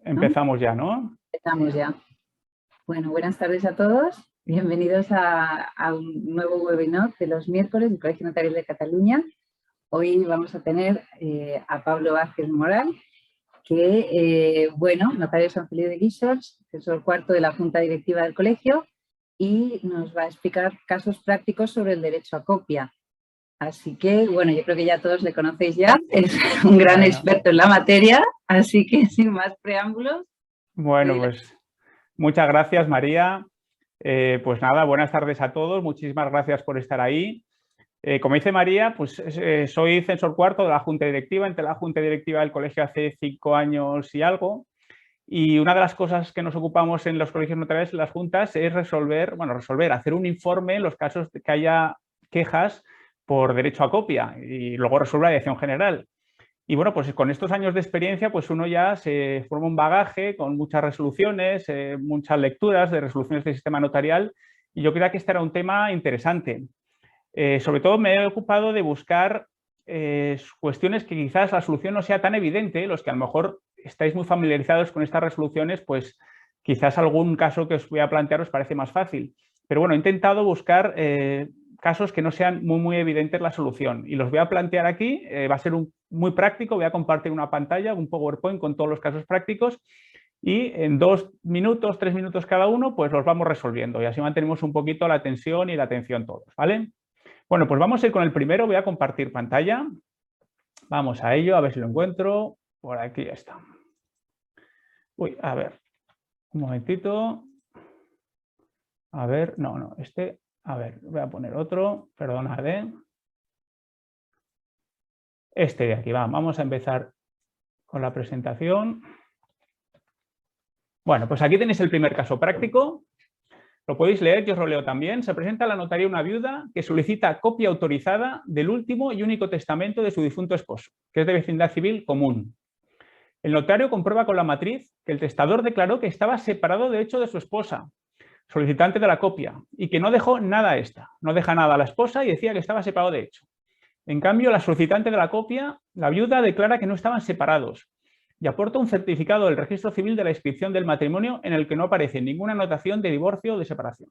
¿No? Empezamos ya, ¿no? Empezamos ya. Bueno, buenas tardes a todos. Bienvenidos a un nuevo webinar de los miércoles del Colegio Notarial de Cataluña. Hoy vamos a tener a Pablo Vázquez Moral, que, notario de San Feliu de Guíxols, asesor cuarto de la Junta Directiva del Colegio, y nos va a explicar casos prácticos sobre el derecho a copia. Así que, bueno, yo creo que ya todos le conocéis ya, es un gran experto en la materia, así que sin más preámbulos. Bueno, pues muchas gracias, María. Pues nada, buenas tardes a todos, muchísimas gracias por estar ahí. Como dice María, pues soy censor cuarto de la Junta Directiva, entré en la Junta Directiva del colegio hace 5 años y algo. Y una de las cosas que nos ocupamos en los colegios notariales, en las juntas, es hacer un informe en los casos que haya quejas por derecho a copia y luego resuelve la dirección general. Y bueno, pues con estos años de experiencia, pues uno ya se forma un bagaje con muchas resoluciones, muchas lecturas de resoluciones del sistema notarial, y yo creía que este era un tema interesante. Sobre todo me he ocupado de buscar cuestiones que quizás la solución no sea tan evidente. Los que a lo mejor estáis muy familiarizados con estas resoluciones, pues quizás algún caso que os voy a plantear os parece más fácil. Pero bueno, he intentado buscar casos que no sean muy evidentes la solución, y los voy a plantear aquí. Va a ser muy práctico, voy a compartir una pantalla, un PowerPoint con todos los casos prácticos, y en 2 minutos, 3 minutos cada uno, pues los vamos resolviendo, y así mantenemos un poquito la tensión y la atención todos, ¿vale? Bueno, pues vamos a ir con el primero. Voy a compartir pantalla. Vamos a ello, a ver si lo encuentro. Por aquí está. Uy, a ver, un momentito. A ver, no, este, a ver, voy a poner otro, perdonad. Este de aquí, vamos a empezar con la presentación. Bueno, pues aquí tenéis el primer caso práctico. Lo podéis leer, yo os lo leo también. Se presenta a la notaría una viuda que solicita copia autorizada del último y único testamento de su difunto esposo, que es de vecindad civil común. El notario comprueba con la matriz que el testador declaró que estaba separado de hecho de su esposa, solicitante de la copia, y que no dejó nada a esta. No deja nada a la esposa y decía que estaba separado de hecho. En cambio, la solicitante de la copia, la viuda, declara que no estaban separados y aporta un certificado del registro civil de la inscripción del matrimonio en el que no aparece ninguna anotación de divorcio o de separación.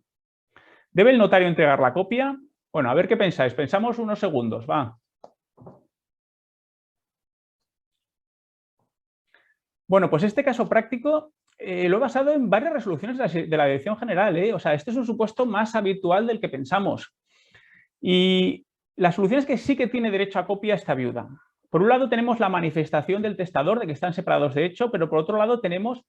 ¿Debe el notario entregar la copia? Bueno, a ver qué pensáis. Pensamos unos segundos, va. Bueno, pues este caso práctico lo he basado en varias resoluciones de la Dirección General. O sea, este es un supuesto más habitual del que pensamos. Y la solución es que sí que tiene derecho a copia esta viuda. Por un lado tenemos la manifestación del testador de que están separados de hecho, pero por otro lado tenemos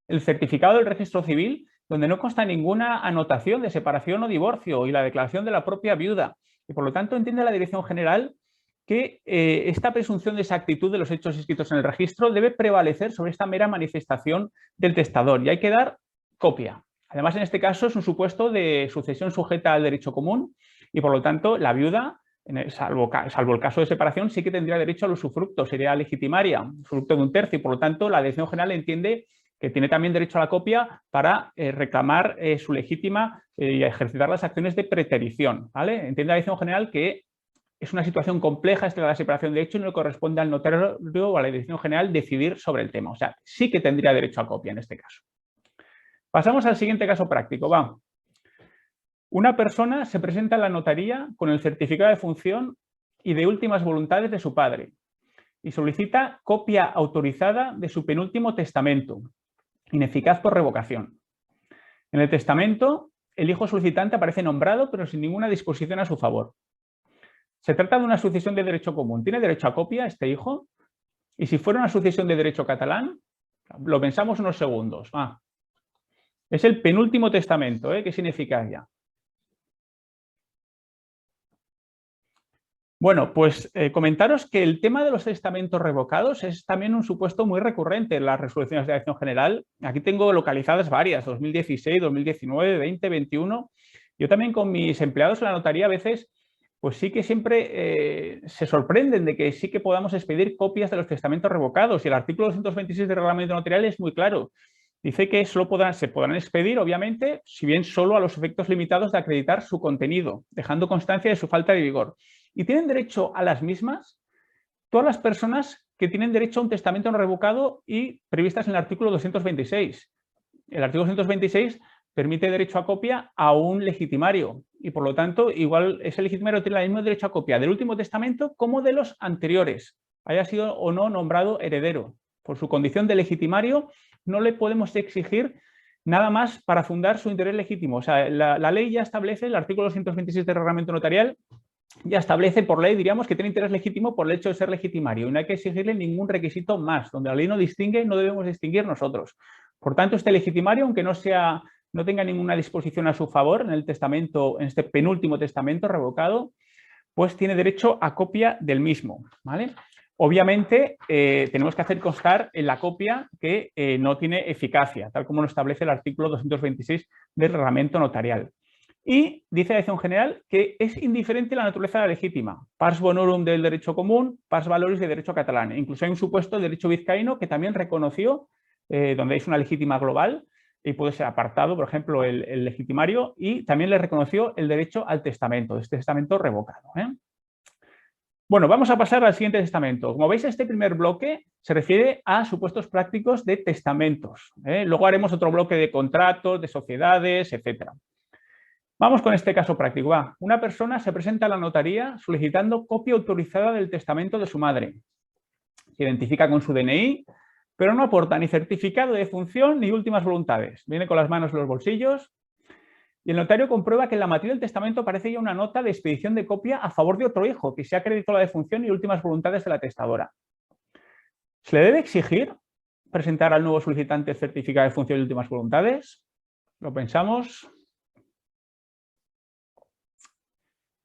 el certificado del registro civil, donde no consta ninguna anotación de separación o divorcio, y la declaración de la propia viuda. Y por lo tanto entiende la Dirección General que esta presunción de exactitud de los hechos inscritos en el registro debe prevalecer sobre esta mera manifestación del testador, y hay que dar copia. Además, en este caso es un supuesto de sucesión sujeta al derecho común, y por lo tanto la viuda, salvo el caso de separación, sí que tendría derecho al usufructo, sería legitimaria, usufructo de un tercio, y por lo tanto la Dirección General entiende que tiene también derecho a la copia para reclamar su legítima y ejercitar las acciones de preterición, ¿vale? Entiende la Dirección General que es una situación compleja esta de la separación de hecho y no le corresponde al notario o a la Dirección General decidir sobre el tema. O sea, sí que tendría derecho a copia en este caso. Pasamos al siguiente caso práctico, va. Una persona se presenta en la notaría con el certificado de función y de últimas voluntades de su padre y solicita copia autorizada de su penúltimo testamento, ineficaz por revocación. En el testamento, el hijo solicitante aparece nombrado, pero sin ninguna disposición a su favor. Se trata de una sucesión de derecho común. ¿Tiene derecho a copia este hijo? Y si fuera una sucesión de derecho catalán, lo pensamos unos segundos. Es el penúltimo testamento, que es ineficaz ya. Bueno, pues comentaros que el tema de los testamentos revocados es también un supuesto muy recurrente en las resoluciones de la Dirección General. Aquí tengo localizadas varias, 2016, 2019, 20, 21. Yo también con mis empleados en la notaría a veces, pues sí que siempre se sorprenden de que sí que podamos expedir copias de los testamentos revocados, y el artículo 226 del reglamento notarial es muy claro. Dice que solo se podrán expedir, obviamente, si bien solo a los efectos limitados de acreditar su contenido, dejando constancia de su falta de vigor. Y tienen derecho a las mismas todas las personas que tienen derecho a un testamento no revocado y previstas en el artículo 226. El artículo 226 permite derecho a copia a un legitimario y, por lo tanto, igual ese legitimario tiene el mismo derecho a copia del último testamento como de los anteriores, haya sido o no nombrado heredero. Por su condición de legitimario, no le podemos exigir nada más para fundar su interés legítimo. O sea, la ley ya establece, el artículo 226 del reglamento notarial, ya establece por ley, diríamos, que tiene interés legítimo por el hecho de ser legitimario y no hay que exigirle ningún requisito más. Donde la ley no distingue, no debemos distinguir nosotros. Por tanto, este legitimario, aunque no tenga ninguna disposición a su favor en el testamento, en este penúltimo testamento revocado, pues tiene derecho a copia del mismo, ¿vale? Obviamente, tenemos que hacer constar en la copia que no tiene eficacia, tal como lo establece el artículo 226 del reglamento notarial. Y dice la dirección general que es indiferente la naturaleza de la legítima, pars bonorum del derecho común, pars valoris del derecho catalán. Incluso hay un supuesto de derecho vizcaíno que también reconoció, donde es una legítima global, y puede ser apartado, por ejemplo, el legitimario, y también le reconoció el derecho al testamento, este testamento revocado. Bueno, vamos a pasar al siguiente testamento. Como veis, este primer bloque se refiere a supuestos prácticos de testamentos. Luego haremos otro bloque de contratos, de sociedades, etc. Vamos con este caso práctico. Una persona se presenta a la notaría solicitando copia autorizada del testamento de su madre. Se identifica con su DNI, pero no aporta ni certificado de defunción ni últimas voluntades. Viene con las manos en los bolsillos y el notario comprueba que en la materia del testamento aparece ya una nota de expedición de copia a favor de otro hijo que se ha acreditado la defunción y últimas voluntades de la testadora. ¿Se le debe exigir presentar al nuevo solicitante el certificado de defunción y últimas voluntades? ¿Lo pensamos?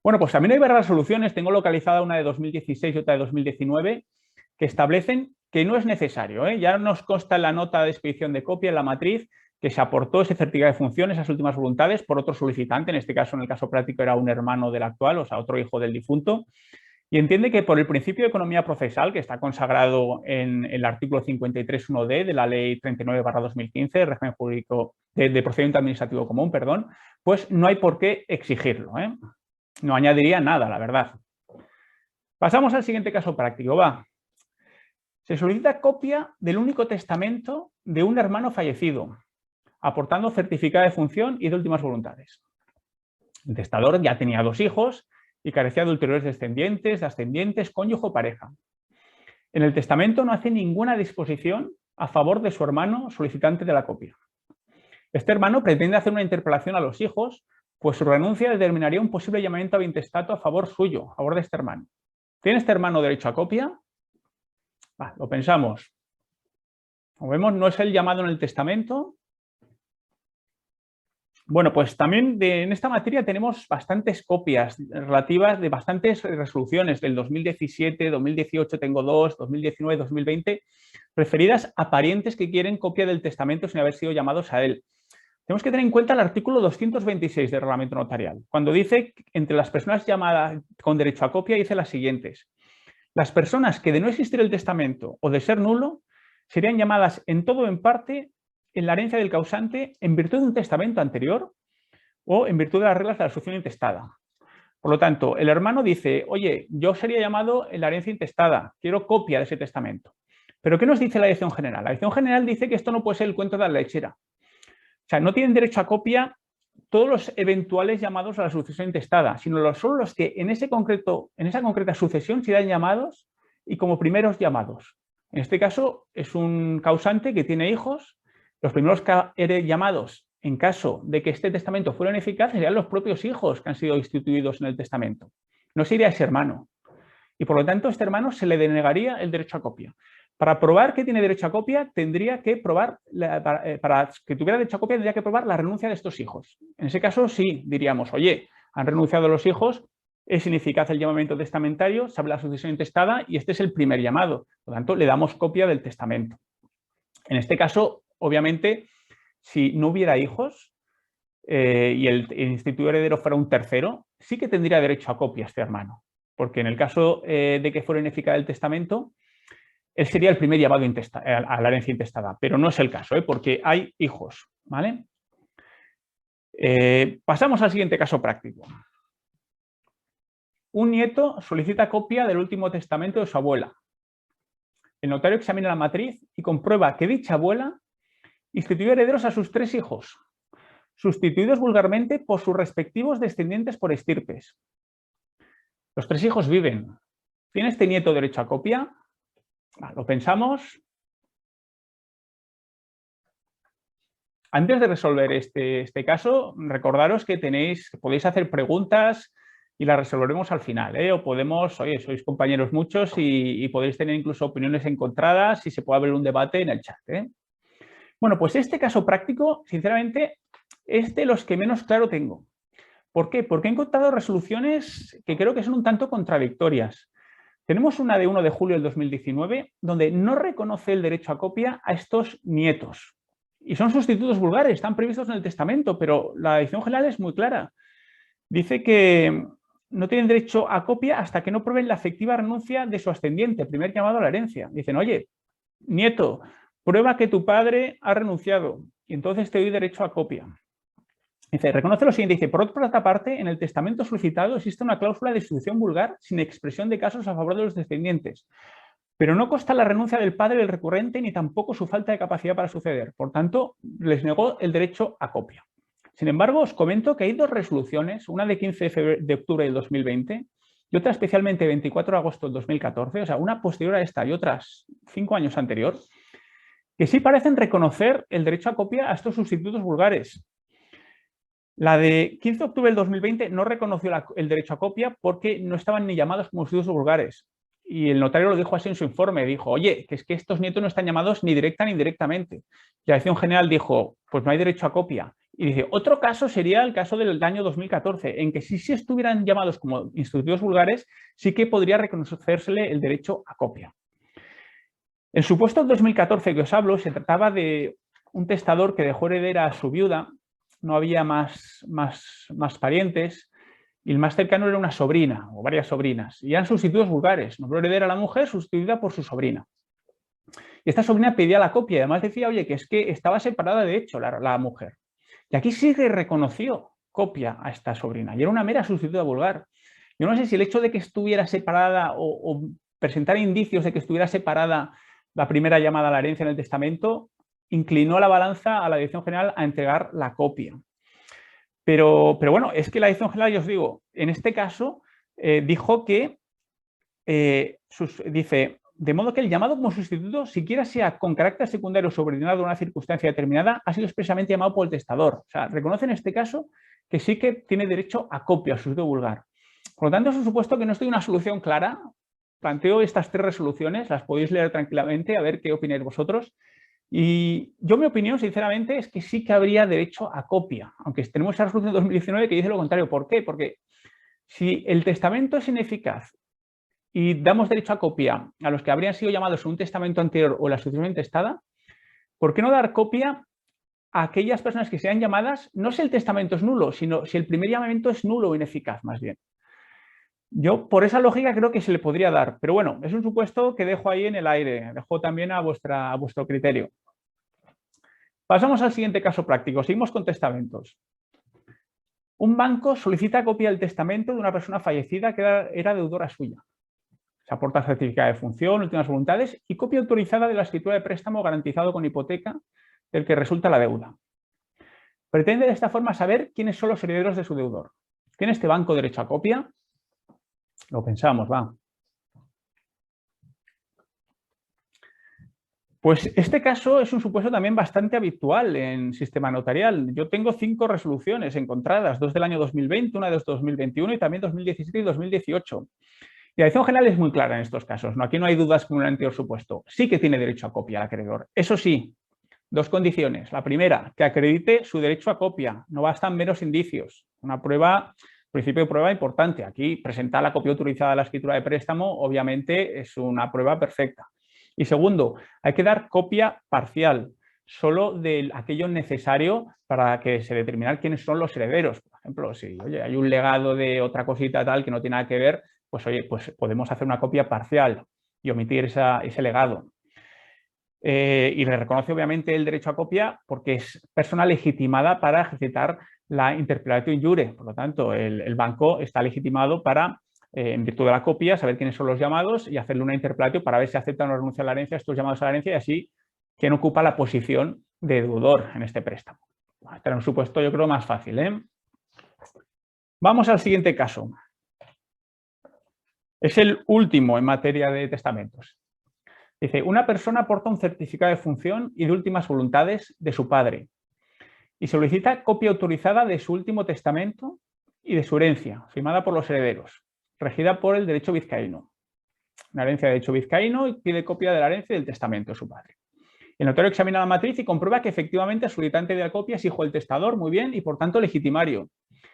Bueno, pues también hay varias resoluciones, tengo localizada una de 2016 y otra de 2019, que establecen que no es necesario. Ya nos consta en la nota de expedición de copia, en la matriz, que se aportó ese certificado de función, esas últimas voluntades, por otro solicitante, en este caso, en el caso práctico, era un hermano del actual, o sea, otro hijo del difunto, y entiende que por el principio de economía procesal, que está consagrado en el artículo 53.1d de la Ley 39/2015, el régimen jurídico de procedimiento administrativo común, perdón, pues no hay por qué exigirlo. No añadiría nada, la verdad. Pasamos al siguiente caso práctico. Se solicita copia del único testamento de un hermano fallecido, aportando certificado de función y de últimas voluntades. El testador ya tenía 2 hijos y carecía de ulteriores descendientes, ascendientes, cónyuge o pareja. En el testamento no hace ninguna disposición a favor de su hermano solicitante de la copia. Este hermano pretende hacer una interpelación a los hijos, pues su renuncia determinaría un posible llamamiento a intestato a favor suyo, a favor de este hermano. ¿Tiene este hermano derecho a copia? Lo pensamos. Como vemos, no es el llamado en el testamento. Bueno, pues también en esta materia tenemos bastantes copias relativas de bastantes resoluciones del 2017, 2018 tengo 2, 2019, 2020, referidas a parientes que quieren copia del testamento sin haber sido llamados a él. Tenemos que tener en cuenta el artículo 226 del reglamento notarial, cuando dice, entre las personas llamadas con derecho a copia, dice las siguientes. Las personas que de no existir el testamento o de ser nulo, serían llamadas en todo o en parte en la herencia del causante en virtud de un testamento anterior o en virtud de las reglas de la sucesión intestada. Por lo tanto, el hermano dice, oye, yo sería llamado en la herencia intestada, quiero copia de ese testamento. ¿Pero qué nos dice la dirección general? La dirección general dice que esto no puede ser el cuento de la lechera. O sea, no tienen derecho a copia todos los eventuales llamados a la sucesión intestada, sino solo los que en esa concreta sucesión serán llamados y como primeros llamados. En este caso es un causante que tiene hijos. Los primeros llamados en caso de que este testamento fuera ineficaz serían los propios hijos que han sido instituidos en el testamento. No sería ese hermano. Y por lo tanto a este hermano se le denegaría el derecho a copia. Para probar que tiene derecho a copia, tendría que probar, para que tuviera derecho a copia, tendría que probar la renuncia de estos hijos. En ese caso, sí, diríamos, oye, han renunciado los hijos, es ineficaz el llamamiento testamentario, se habla de la sucesión intestada y este es el primer llamado. Por lo tanto, le damos copia del testamento. En este caso, obviamente, si no hubiera hijos y el instituto heredero fuera un tercero, sí que tendría derecho a copia este hermano. Porque en el caso de que fuera ineficaz el testamento, él sería el primer llamado a la herencia intestada, pero no es el caso, porque hay hijos, ¿vale? Pasamos al siguiente caso práctico. Un nieto solicita copia del último testamento de su abuela. el notario examina la matriz y comprueba que dicha abuela instituyó herederos a sus 3 hijos, sustituidos vulgarmente por sus respectivos descendientes por estirpes. Los 3 hijos viven. ¿Tiene este nieto derecho a copia? Lo pensamos. Antes de resolver este caso, recordaros que podéis hacer preguntas y las resolveremos al final, ¿eh? O podemos, oye, sois compañeros muchos y podéis tener incluso opiniones encontradas y se puede abrir un debate en el chat, ¿eh? Bueno, pues este caso práctico, sinceramente, es de los que menos claro tengo. ¿Por qué? Porque he encontrado resoluciones que creo que son un tanto contradictorias. Tenemos una de 1 de julio del 2019 donde no reconoce el derecho a copia a estos nietos. Y son sustitutos vulgares, están previstos en el testamento, pero la edición general es muy clara. Dice que no tienen derecho a copia hasta que no prueben la efectiva renuncia de su ascendiente, primer llamado a la herencia. Dicen, oye, nieto, prueba que tu padre ha renunciado y entonces te doy derecho a copia. Dice, reconoce lo siguiente, dice, por otra parte, en el testamento solicitado existe una cláusula de sucesión vulgar sin expresión de casos a favor de los descendientes, pero no consta la renuncia del padre del recurrente ni tampoco su falta de capacidad para suceder. Por tanto, les negó el derecho a copia. Sin embargo, os comento que hay 2 resoluciones, una de 15 de octubre del 2020 y otra especialmente de 24 de agosto del 2014, o sea, una posterior a esta y otras 5 años anterior, que sí parecen reconocer el derecho a copia a estos sustitutos vulgares. La de 15 de octubre del 2020 no reconoció el derecho a copia porque no estaban ni llamados como sustitutos vulgares. Y el notario lo dijo así en su informe, dijo, oye, que es que estos nietos no están llamados ni directa ni indirectamente. La dirección general dijo, pues no hay derecho a copia. Y dice, otro caso sería el caso del año 2014, en que si estuvieran llamados como institutos vulgares, sí que podría reconocérsele el derecho a copia. El supuesto 2014 que os hablo se trataba de un testador que dejó heredera a su viuda, no había más parientes, y el más cercano era una sobrina o varias sobrinas, y eran sustitutos vulgares, nombró heredera a la mujer sustituida por su sobrina. Y esta sobrina pedía la copia y además decía, oye, que es que estaba separada de hecho la mujer. Y aquí sí que reconoció copia a esta sobrina y era una mera sustituta vulgar. Yo no sé si el hecho de que estuviera separada o presentar indicios de que estuviera separada la primera llamada a la herencia en el testamento inclinó la balanza a la dirección general a entregar la copia. Pero bueno, es que la dirección general, yo os digo, en este caso dijo que, dice, de modo que el llamado como sustituto, siquiera sea con carácter secundario subordinado a una circunstancia determinada, ha sido expresamente llamado por el testador. O sea, reconoce en este caso que sí que tiene derecho a copia, a sustituto vulgar. Por lo tanto, es un supuesto que no estoy en una solución clara. Planteo estas 3 resoluciones, las podéis leer tranquilamente, a ver qué opináis vosotros. Y yo mi opinión, sinceramente, es que sí que habría derecho a copia, aunque tenemos esa resolución de 2019 que dice lo contrario. ¿Por qué? Porque si el testamento es ineficaz y damos derecho a copia a los que habrían sido llamados en un testamento anterior o la sucesión intestada, ¿por qué no dar copia a aquellas personas que sean llamadas? No si el testamento es nulo, sino si el primer llamamiento es nulo o ineficaz, más bien. Yo, por esa lógica, creo que se le podría dar. Pero bueno, es un supuesto que dejo ahí en el aire. Dejo también a vuestro criterio. Pasamos al siguiente caso práctico. Seguimos con testamentos. Un banco solicita copia del testamento de una persona fallecida que era deudora suya. Se aporta certificado de función, últimas voluntades y copia autorizada de la escritura de préstamo garantizado con hipoteca del que resulta la deuda. Pretende de esta forma saber quiénes son los herederos de su deudor. ¿Tiene este banco derecho a copia? Lo pensamos, va. Pues este caso es un supuesto también bastante habitual en sistema notarial. Yo tengo 5 resoluciones encontradas, 2 del año 2020, una de 2021 y también 2017 y 2018. Y la dirección general es muy clara en estos casos, ¿no? Aquí no hay dudas con el anterior supuesto. Sí que tiene derecho a copia el acreedor. Eso sí, 2 condiciones. La primera, que acredite su derecho a copia. No bastan meros indicios. Una prueba, principio de prueba importante. Aquí presentar la copia autorizada de la escritura de préstamo obviamente es una prueba perfecta. Y segundo, hay que dar copia parcial, solo de aquello necesario para que se determinar quiénes son los herederos. Por ejemplo, si oye, hay un legado de otra cosita tal que no tiene nada que ver, pues oye, pues podemos hacer una copia parcial y omitir ese legado. Y le reconoce obviamente el derecho a copia porque es persona legitimada para ejercitar la interpelatio in iure. Por lo tanto, el banco está legitimado para en virtud de la copia, saber quiénes son los llamados y hacerle una interpelatio para ver si aceptan o renuncian a la herencia estos llamados a la herencia y así quién ocupa la posición de deudor en este préstamo. Este era un supuesto, yo creo, más fácil, ¿eh? Vamos al siguiente caso. Es el último en materia de testamentos. Dice, una persona aporta un certificado de función y de últimas voluntades de su padre y solicita copia autorizada de su último testamento y de su herencia, firmada por los herederos, regida por el derecho vizcaíno. Una herencia de derecho vizcaíno y pide copia de la herencia y del testamento de su padre. El notario examina la matriz y comprueba que efectivamente el solicitante de la copia es hijo del testador, muy bien, y por tanto legitimario.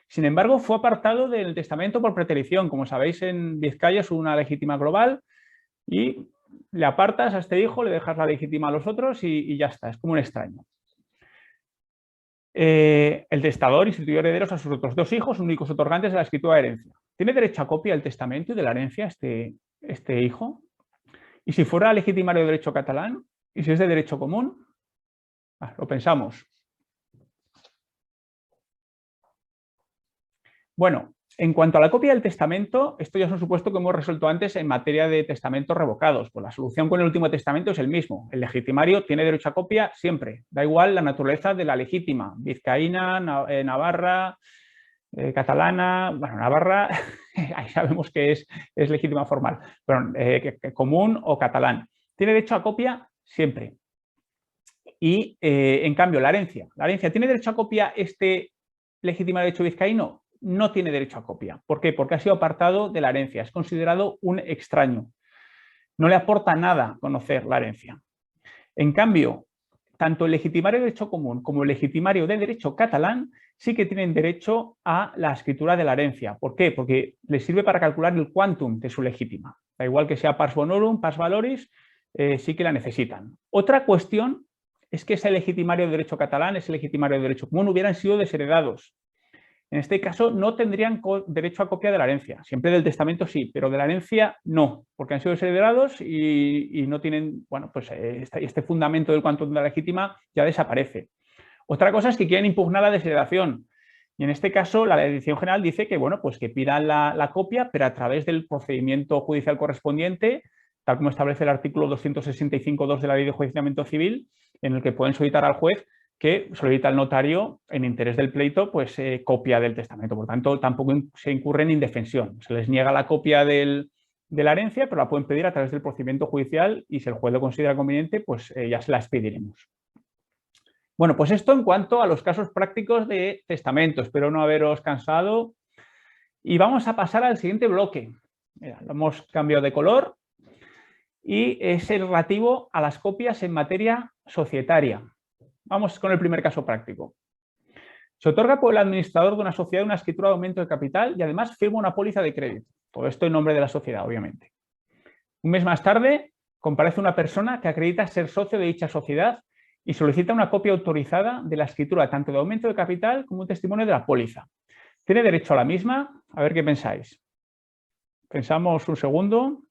Sin embargo, fue apartado del testamento por preterición. Como sabéis, en Vizcaya es una legítima global y le apartas a este hijo, le dejas la legítima a los otros y ya está, es como un extraño. El testador instituyó herederos a sus otros dos hijos, únicos otorgantes de la escritura de herencia. ¿Tiene derecho a copia del testamento y de la herencia este hijo? ¿Y si fuera legitimario de derecho catalán? ¿Y si es de derecho común? Lo pensamos. Bueno, en cuanto a la copia del testamento, esto ya es un supuesto que hemos resuelto antes en materia de testamentos revocados. Pues la solución con el último testamento es el mismo. El legitimario tiene derecho a copia siempre. Da igual la naturaleza de la legítima. Vizcaína, Navarra, catalana, bueno, Navarra, ahí sabemos que es legítima formal, pero común o catalán. Tiene derecho a copia siempre. Y en cambio, la herencia. ¿La herencia tiene derecho a copia este legitimario de derecho vizcaíno? No tiene derecho a copia. ¿Por qué? Porque ha sido apartado de la herencia. Es considerado un extraño. No le aporta nada conocer la herencia. En cambio, tanto el legitimario de derecho común como el legitimario de derecho catalán sí que tienen derecho a la escritura de la herencia. ¿Por qué? Porque les sirve para calcular el quantum de su legítima. Da igual que sea pars bonorum, pars valoris, sí que la necesitan. Otra cuestión es que ese legitimario de derecho catalán, ese legitimario de derecho común hubieran sido desheredados. En este caso no tendrían derecho a copia de la herencia. Siempre del testamento sí, pero de la herencia no, porque han sido desheredados y no tienen, bueno, pues este fundamento del quantum de la legítima ya desaparece. Otra cosa es que quieren impugnar la desheredación. Y en este caso la Dirección General dice que, bueno, pues que pidan la copia, pero a través del procedimiento judicial correspondiente, tal como establece el artículo 265.2 de la Ley de Enjuiciamiento Civil, en el que pueden solicitar al juez que solicita al notario, en interés del pleito, pues copia del testamento. Por tanto, tampoco se incurre en indefensión. Se les niega la copia de la herencia, pero la pueden pedir a través del procedimiento judicial y si el juez lo considera conveniente, pues ya se las pediremos. Bueno, pues esto en cuanto a los casos prácticos de testamento. Espero no haberos cansado. Y vamos a pasar al siguiente bloque. Mira, lo hemos cambiado de color y es el relativo a las copias en materia societaria. Vamos con el primer caso práctico. Se otorga por el administrador de una sociedad una escritura de aumento de capital y además firma una póliza de crédito. Todo esto en nombre de la sociedad, obviamente. Un mes más tarde, comparece una persona que acredita ser socio de dicha sociedad y solicita una copia autorizada de la escritura tanto de aumento de capital como un testimonio de la póliza. ¿Tiene derecho a la misma? A ver qué pensáis. Pensamos un segundo.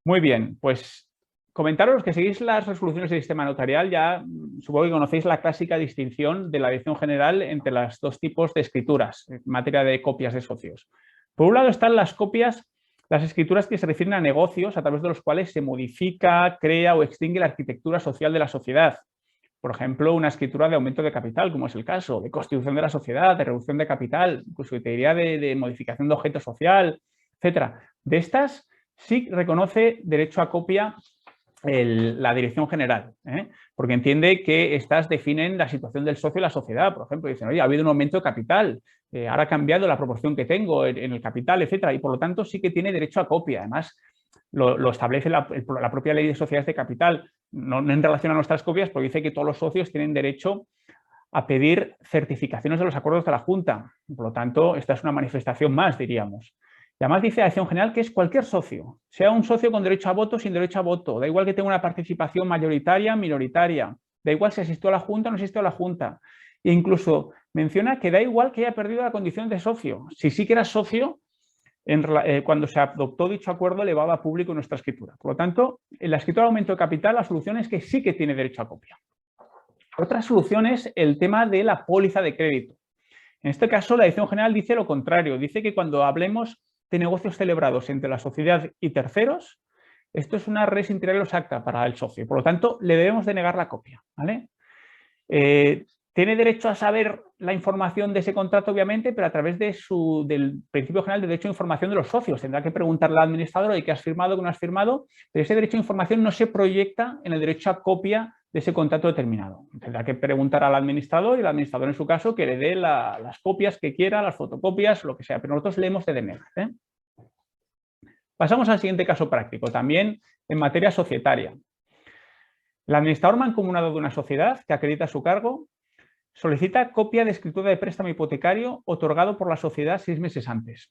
Muy bien, pues comentaros que seguís las resoluciones del sistema notarial, ya supongo que conocéis la clásica distinción de la Dirección General entre los dos tipos de escrituras en materia de copias de socios. Por un lado están las copias, las escrituras que se refieren a negocios a través de los cuales se modifica, crea o extingue la arquitectura social de la sociedad. Por ejemplo, una escritura de aumento de capital, como es el caso, de constitución de la sociedad, de reducción de capital, incluso te diría de modificación de objeto social, etc. De estas sí reconoce derecho a copia la Dirección General, porque entiende que estas definen la situación del socio y la sociedad. Por ejemplo, dicen, oye, ha habido un aumento de capital, ahora ha cambiado la proporción que tengo en el capital, etcétera, y por lo tanto sí que tiene derecho a copia. Además, lo establece la propia Ley de Sociedades de Capital, no en relación a nuestras copias, porque dice que todos los socios tienen derecho a pedir certificaciones de los acuerdos de la Junta. Por lo tanto, esta es una manifestación más, diríamos. Y además dice la Dirección General que es cualquier socio, sea un socio con derecho a voto o sin derecho a voto, da igual que tenga una participación mayoritaria, minoritaria, da igual si asistió a la Junta o no asistió a la Junta. E incluso menciona que da igual que haya perdido la condición de socio. Si sí que era socio, cuando se adoptó dicho acuerdo elevado a público en nuestra escritura. Por lo tanto, en la escritura de aumento de capital, la solución es que sí que tiene derecho a copia. Otra solución es el tema de la póliza de crédito. En este caso, la Dirección General dice lo contrario, dice que cuando hablemos de negocios celebrados entre la sociedad y terceros, esto es una res inter los acta para el socio, por lo tanto, le debemos de negar la copia, ¿vale? Tiene derecho a saber la información de ese contrato, obviamente, pero a través del principio general de derecho a información de los socios. Tendrá que preguntarle al administrador, oye, ¿qué has firmado, qué no has firmado? Pero ese derecho a información no se proyecta en el derecho a copia de ese contrato determinado. Tendrá que preguntar al administrador y el administrador, en su caso, que le dé las copias que quiera, las fotocopias, lo que sea, pero nosotros le hemos de denegar, ¿eh? Pasamos al siguiente caso práctico, también en materia societaria. El administrador mancomunado de una sociedad que acredita su cargo solicita copia de escritura de préstamo hipotecario otorgado por la sociedad 6 meses antes,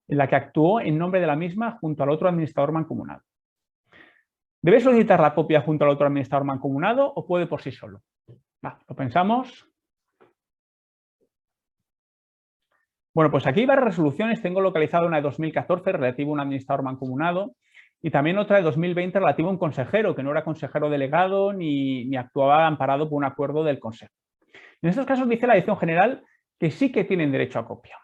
en la que actuó en nombre de la misma junto al otro administrador mancomunado. ¿Debe solicitar la copia junto al otro administrador mancomunado o puede por sí solo? Lo pensamos. Bueno, pues aquí hay varias resoluciones. Tengo localizado una de 2014 relativa a un administrador mancomunado y también otra de 2020 relativa a un consejero que no era consejero delegado ni actuaba amparado por un acuerdo del consejo. En estos casos dice la Dirección General que sí que tienen derecho a copia,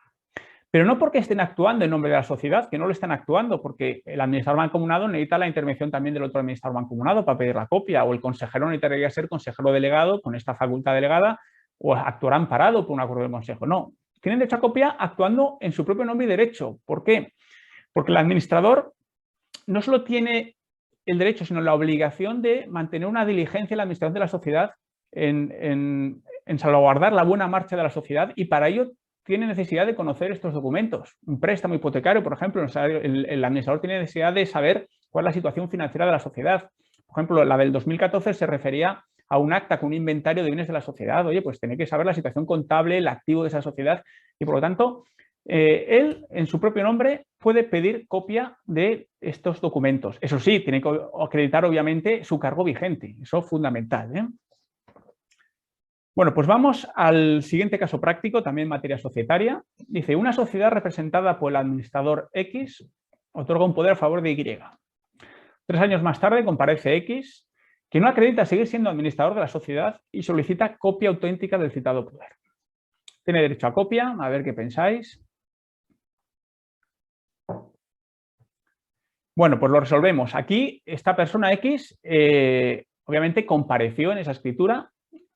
pero no porque estén actuando en nombre de la sociedad, que no lo están actuando, porque el administrador mancomunado necesita la intervención también del otro administrador mancomunado para pedir la copia, o el consejero necesitaría ser consejero delegado con esta facultad delegada o actuará amparado por un acuerdo del consejo. No, tienen derecho a copia actuando en su propio nombre y derecho. ¿Por qué? Porque el administrador no solo tiene el derecho, sino la obligación de mantener una diligencia en la administración de la sociedad en salvaguardar la buena marcha de la sociedad y para ello tiene necesidad de conocer estos documentos. Un préstamo hipotecario, por ejemplo, el administrador tiene necesidad de saber cuál es la situación financiera de la sociedad. Por ejemplo, la del 2014 se refería a un acta con un inventario de bienes de la sociedad. Oye, pues tiene que saber la situación contable, el activo de esa sociedad y por lo tanto él, en su propio nombre, puede pedir copia de estos documentos. Eso sí, tiene que acreditar, obviamente, su cargo vigente. Eso es fundamental, ¿eh? Bueno, pues vamos al siguiente caso práctico, también en materia societaria. Dice, una sociedad representada por el administrador X otorga un poder a favor de Y. 3 años más tarde comparece X, que no acredita seguir siendo administrador de la sociedad y solicita copia auténtica del citado poder. Tiene derecho a copia, a ver qué pensáis. Bueno, pues lo resolvemos. Aquí esta persona X obviamente compareció en esa escritura,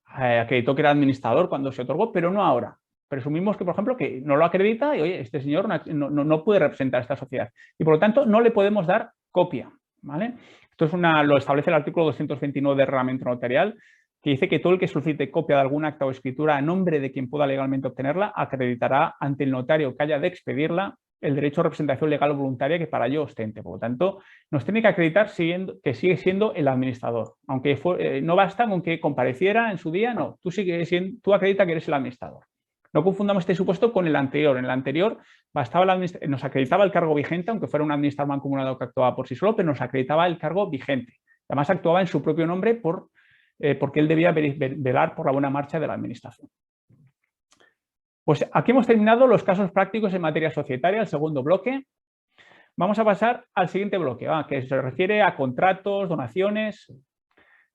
acreditó que era administrador cuando se otorgó, pero no ahora. Presumimos que, por ejemplo, que no lo acredita y, oye, este señor no puede representar a esta sociedad y, por lo tanto, no le podemos dar copia, ¿vale? Esto es lo establece el artículo 229 del reglamento notarial, que dice que todo el que solicite copia de algún acta o escritura a nombre de quien pueda legalmente obtenerla acreditará ante el notario que haya de expedirla el derecho a representación legal o voluntaria que para ello ostente. Por lo tanto, nos tiene que acreditar que sigue siendo el administrador. Aunque no basta con que compareciera en su día, no. Tú acredita que eres el administrador. No confundamos este supuesto con el anterior. En el anterior nos acreditaba el cargo vigente, aunque fuera un administrador mancomunado que actuaba por sí solo, pero nos acreditaba el cargo vigente. Además, actuaba en su propio nombre porque él debía velar por la buena marcha de la administración. Pues aquí hemos terminado los casos prácticos en materia societaria, el segundo bloque. Vamos a pasar al siguiente bloque, que se refiere a contratos, donaciones.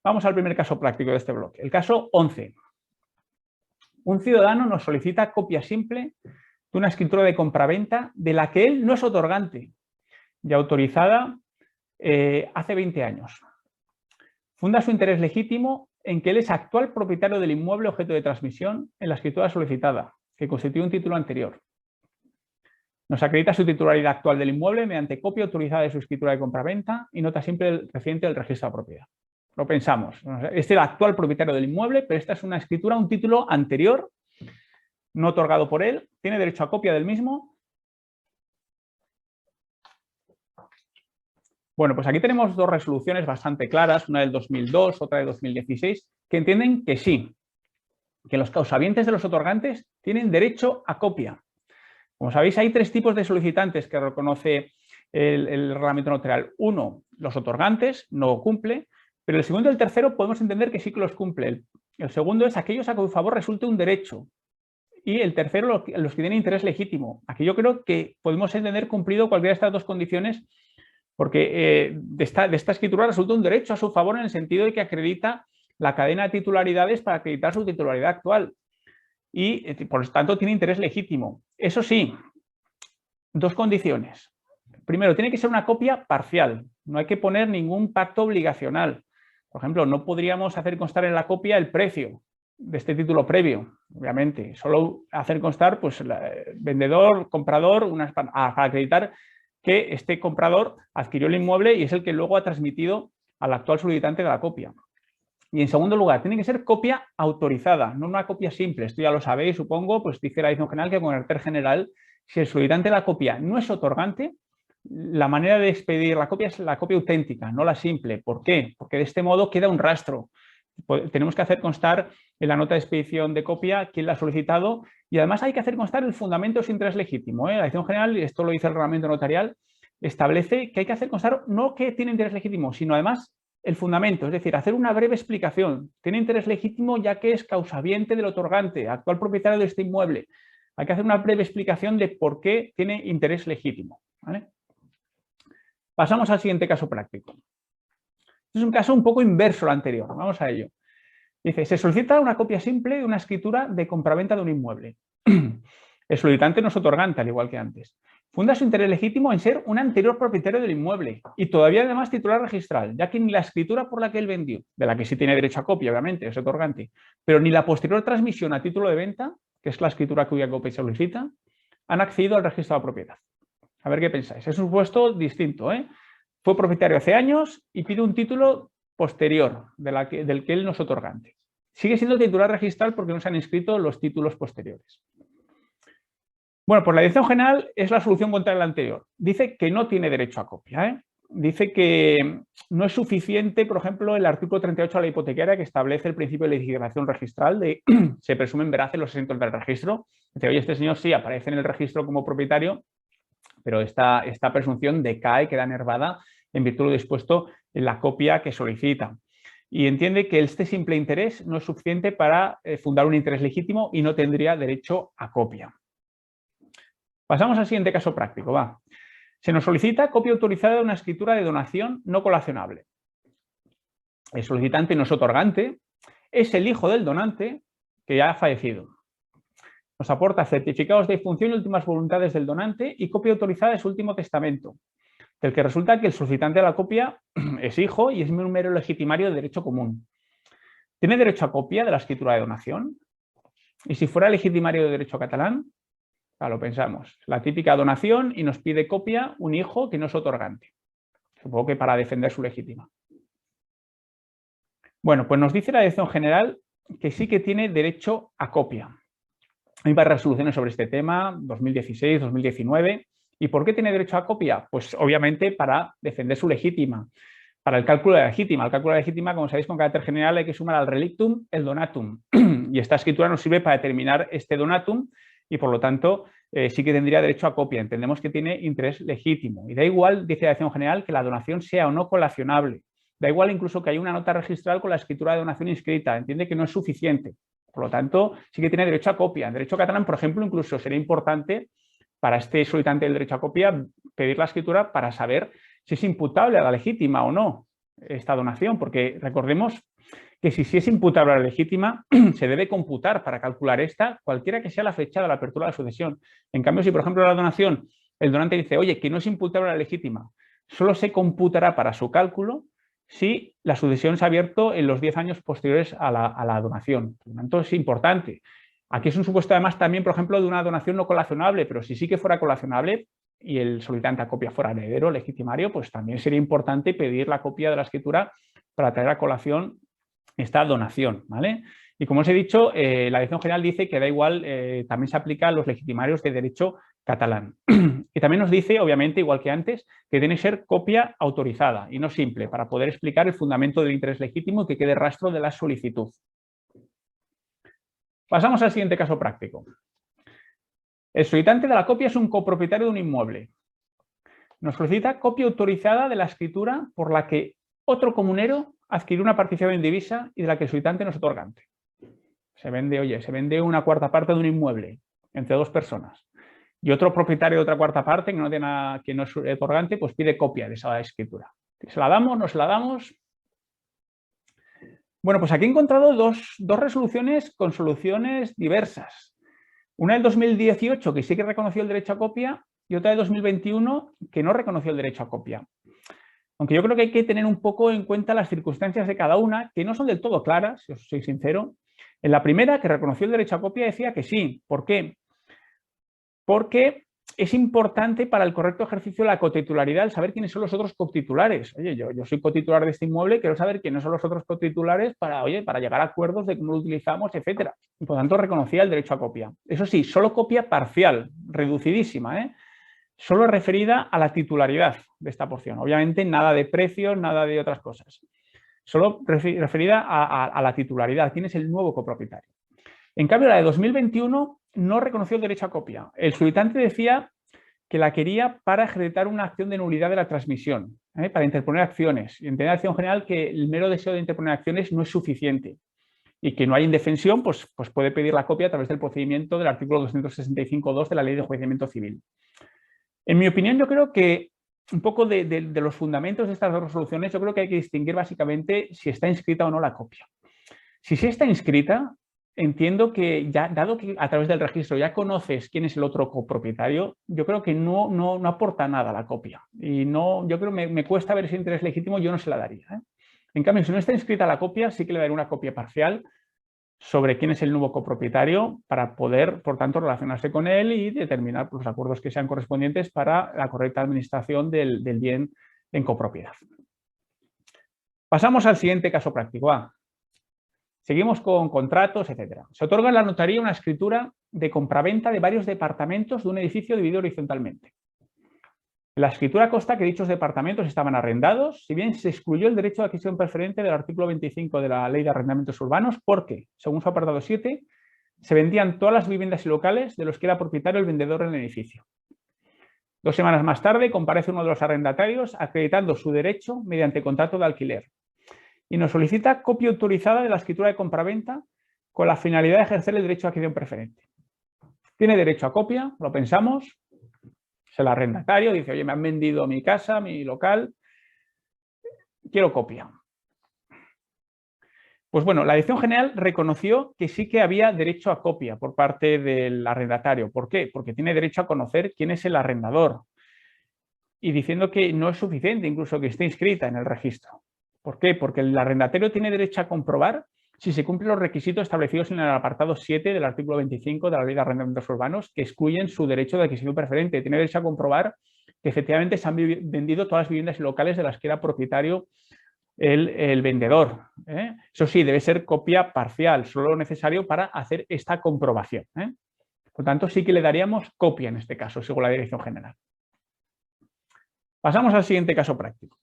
Vamos al primer caso práctico de este bloque, el caso 11. Un ciudadano nos solicita copia simple de una escritura de compraventa de la que él no es otorgante y autorizada hace 20 años. Funda su interés legítimo en que él es actual propietario del inmueble objeto de transmisión en la escritura solicitada, que constituye un título anterior. Nos acredita su titularidad actual del inmueble mediante copia autorizada de su escritura de compraventa y nota simple reciente del registro de propiedad. Lo pensamos. Este es el actual propietario del inmueble, pero esta es una escritura, un título anterior, no otorgado por él. Tiene derecho a copia del mismo. Bueno, pues aquí tenemos dos resoluciones bastante claras, una del 2002, otra del 2016, que entienden que sí, que los causavientes de los otorgantes tienen derecho a copia. Como sabéis, hay 3 tipos de solicitantes que reconoce el reglamento notarial. Uno, los otorgantes, no cumple, pero el segundo y el tercero podemos entender que sí que los cumple. El segundo es aquellos a cuyo favor resulte un derecho. Y el tercero, los que tienen interés legítimo. Aquí yo creo que podemos entender cumplido cualquiera de estas dos condiciones porque de esta escritura resulta un derecho a su favor en el sentido de que acredita la cadena de titularidades para acreditar su titularidad actual. y por lo tanto tiene interés legítimo. Eso sí, dos condiciones. Primero, tiene que ser una copia parcial, no hay que poner ningún pacto obligacional. Por ejemplo, no podríamos hacer constar en la copia el precio de este título previo, obviamente. Solo hacer constar, pues, vendedor, comprador, para acreditar que este comprador adquirió el inmueble y es el que luego ha transmitido al actual solicitante de la copia. Y en segundo lugar, tiene que ser copia autorizada, no una copia simple. Esto ya lo sabéis, supongo, pues dice la edición general que con carácter general, si el solicitante de la copia no es otorgante, la manera de expedir la copia es la copia auténtica, no la simple. ¿Por qué? Porque de este modo queda un rastro. Tenemos que hacer constar en la nota de expedición de copia quién la ha solicitado y además hay que hacer constar el fundamento de su interés legítimo. La edición general, y esto lo dice el reglamento notarial, establece que hay que hacer constar no que tiene interés legítimo, sino además el fundamento, es decir, hacer una breve explicación. Tiene interés legítimo ya que es causaviente del otorgante, actual propietario de este inmueble. Hay que hacer una breve explicación de por qué tiene interés legítimo, ¿vale? Pasamos al siguiente caso práctico. Es un caso un poco inverso al anterior. Vamos a ello. Dice, se solicita una copia simple de una escritura de compraventa de un inmueble. El solicitante no es otorgante, al igual que antes. Funda su interés legítimo en ser un anterior propietario del inmueble y todavía además titular registral, ya que ni la escritura por la que él vendió, de la que sí tiene derecho a copia, obviamente, es otorgante, pero ni la posterior transmisión a título de venta, que es la escritura cuya copia solicita, han accedido al registro de la propiedad. A ver qué pensáis. Es un supuesto distinto, ¿eh? Fue propietario hace años y pide un título posterior del que él no es otorgante. Sigue siendo titular registral porque no se han inscrito los títulos posteriores. Bueno, pues la dirección general es la solución contra la anterior. Dice que no tiene derecho a copia, ¿eh? Dice que no es suficiente, por ejemplo, el artículo 38 de la hipotecaria que establece el principio de legitimación registral de se presumen veraces los asientos del registro. Dice, oye, este señor sí aparece en el registro como propietario, pero esta presunción decae, queda enervada en virtud de lo dispuesto en la copia que solicita. Y entiende que este simple interés no es suficiente para fundar un interés legítimo y no tendría derecho a copia. Pasamos al siguiente caso práctico. Va. Se nos solicita copia autorizada de una escritura de donación no colacionable. El solicitante no es otorgante, es el hijo del donante que ya ha fallecido. Nos aporta certificados de función y últimas voluntades del donante y copia autorizada de su último testamento, del que resulta que el solicitante de la copia es hijo y es un mero legitimario de derecho común. ¿Tiene derecho a copia de la escritura de donación? Y si fuera legitimario de derecho catalán, lo pensamos. La típica donación y nos pide copia un hijo que no es otorgante. Supongo que para defender su legítima. Bueno, pues nos dice la dirección general que sí que tiene derecho a copia. Hay varias resoluciones sobre este tema, 2016, 2019. ¿Y por qué tiene derecho a copia? Pues obviamente para defender su legítima, para el cálculo de la legítima. El cálculo de la legítima, como sabéis, con carácter general hay que sumar al relictum el donatum. Y esta escritura nos sirve para determinar este donatum y por lo tanto sí que tendría derecho a copia. Entendemos que tiene interés legítimo. Y da igual, dice la dirección general, que la donación sea o no colacionable. Da igual incluso que haya una nota registral con la escritura de donación inscrita. Entiende que no es suficiente. Por lo tanto, sí que tiene derecho a copia. En derecho catalán, por ejemplo, incluso sería importante para este solicitante del derecho a copia pedir la escritura para saber si es imputable a la legítima o no esta donación, porque recordemos que si es imputable a la legítima, se debe computar para calcular esta, cualquiera que sea la fecha de la apertura de la sucesión. En cambio, si por ejemplo la donación, el donante dice, oye, que no es imputable a la legítima, solo se computará para su cálculo si la sucesión se ha abierto en los 10 años posteriores a la donación. Por lo tanto, es importante. Aquí es un supuesto además también, por ejemplo, de una donación no colacionable, pero si sí que fuera colacionable y el solicitante a copia fuera heredero legitimario, pues también sería importante pedir la copia de la escritura para traer a colación esta donación, ¿vale? Y como os he dicho, la dirección general dice que da igual, también se aplica a los legitimarios de derecho catalán. Y también nos dice, obviamente, igual que antes, que tiene que ser copia autorizada y no simple, para poder explicar el fundamento del interés legítimo y que quede rastro de la solicitud. Pasamos al siguiente caso práctico. El solicitante de la copia es un copropietario de un inmueble. Nos solicita copia autorizada de la escritura por la que otro comunero adquirió una participación indivisa y de la que el solicitante no es otorgante. Se vende una cuarta parte de un inmueble entre dos personas y otro propietario de otra cuarta parte que no es otorgante, pues pide copia de esa escritura. ¿Se la damos? ¿No se la damos? Bueno, pues aquí he encontrado dos resoluciones con soluciones diversas. Una del 2018 que sí que reconoció el derecho a copia y otra de 2021 que no reconoció el derecho a copia. Aunque yo creo que hay que tener un poco en cuenta las circunstancias de cada una, que no son del todo claras, si os soy sincero. En la primera, que reconoció el derecho a copia, decía que sí. ¿Por qué? Porque es importante para el correcto ejercicio de la cotitularidad el saber quiénes son los otros cotitulares. Oye, yo soy cotitular de este inmueble, quiero saber quiénes son los otros cotitulares para llegar a acuerdos de cómo lo utilizamos, etcétera. Y por tanto, reconocía el derecho a copia. Eso sí, solo copia parcial, reducidísima, solo referida a la titularidad de esta porción. Obviamente, nada de precios, nada de otras cosas. Solo referida a la titularidad. ¿Quién es el nuevo copropietario? En cambio, la de 2021 no reconoció el derecho a copia. El solicitante decía que la quería para ejecutar una acción de nulidad de la transmisión, para interponer acciones. Y entender acción general que el mero deseo de interponer acciones no es suficiente y que no hay indefensión, pues puede pedir la copia a través del procedimiento del artículo 265.2 de la Ley de Enjuiciamiento Civil. En mi opinión, yo creo que un poco de los fundamentos de estas dos resoluciones, yo creo que hay que distinguir básicamente si está inscrita o no la copia. Si sí está inscrita, entiendo que ya, dado que a través del registro ya conoces quién es el otro copropietario, yo creo que no aporta nada la copia. Y no, yo creo que me cuesta ver ese interés legítimo, yo no se la daría. En cambio, si no está inscrita la copia, sí que le daré una copia parcial sobre quién es el nuevo copropietario para poder, por tanto, relacionarse con él y determinar los acuerdos que sean correspondientes para la correcta administración del bien en copropiedad. Pasamos al siguiente caso práctico. Seguimos con contratos, etcétera. Se otorga en la notaría una escritura de compraventa de varios departamentos de un edificio dividido horizontalmente. En la escritura consta que dichos departamentos estaban arrendados, si bien se excluyó el derecho de adquisición preferente del artículo 25 de la Ley de Arrendamientos Urbanos, porque, según su apartado 7, se vendían todas las viviendas y locales de los que era propietario el vendedor en el edificio. 2 semanas más tarde comparece uno de los arrendatarios acreditando su derecho mediante contrato de alquiler y nos solicita copia autorizada de la escritura de compraventa con la finalidad de ejercer el derecho de adquisición preferente. Tiene derecho a copia, lo pensamos. Es el arrendatario, dice, oye, me han vendido mi casa, mi local, quiero copia. Pues bueno, la Dirección General reconoció que sí que había derecho a copia por parte del arrendatario. ¿Por qué? Porque tiene derecho a conocer quién es el arrendador. Y diciendo que no es suficiente incluso que esté inscrita en el registro. ¿Por qué? Porque el arrendatario tiene derecho a comprobar si se cumplen los requisitos establecidos en el apartado 7 del artículo 25 de la Ley de Arrendamientos Urbanos que excluyen su derecho de adquisición preferente. Tiene derecho a comprobar que efectivamente se han vendido todas las viviendas locales de las que era propietario el vendedor. Eso sí, debe ser copia parcial, solo lo necesario para hacer esta comprobación. Por tanto, sí que le daríamos copia en este caso, según la Dirección General. Pasamos al siguiente caso práctico.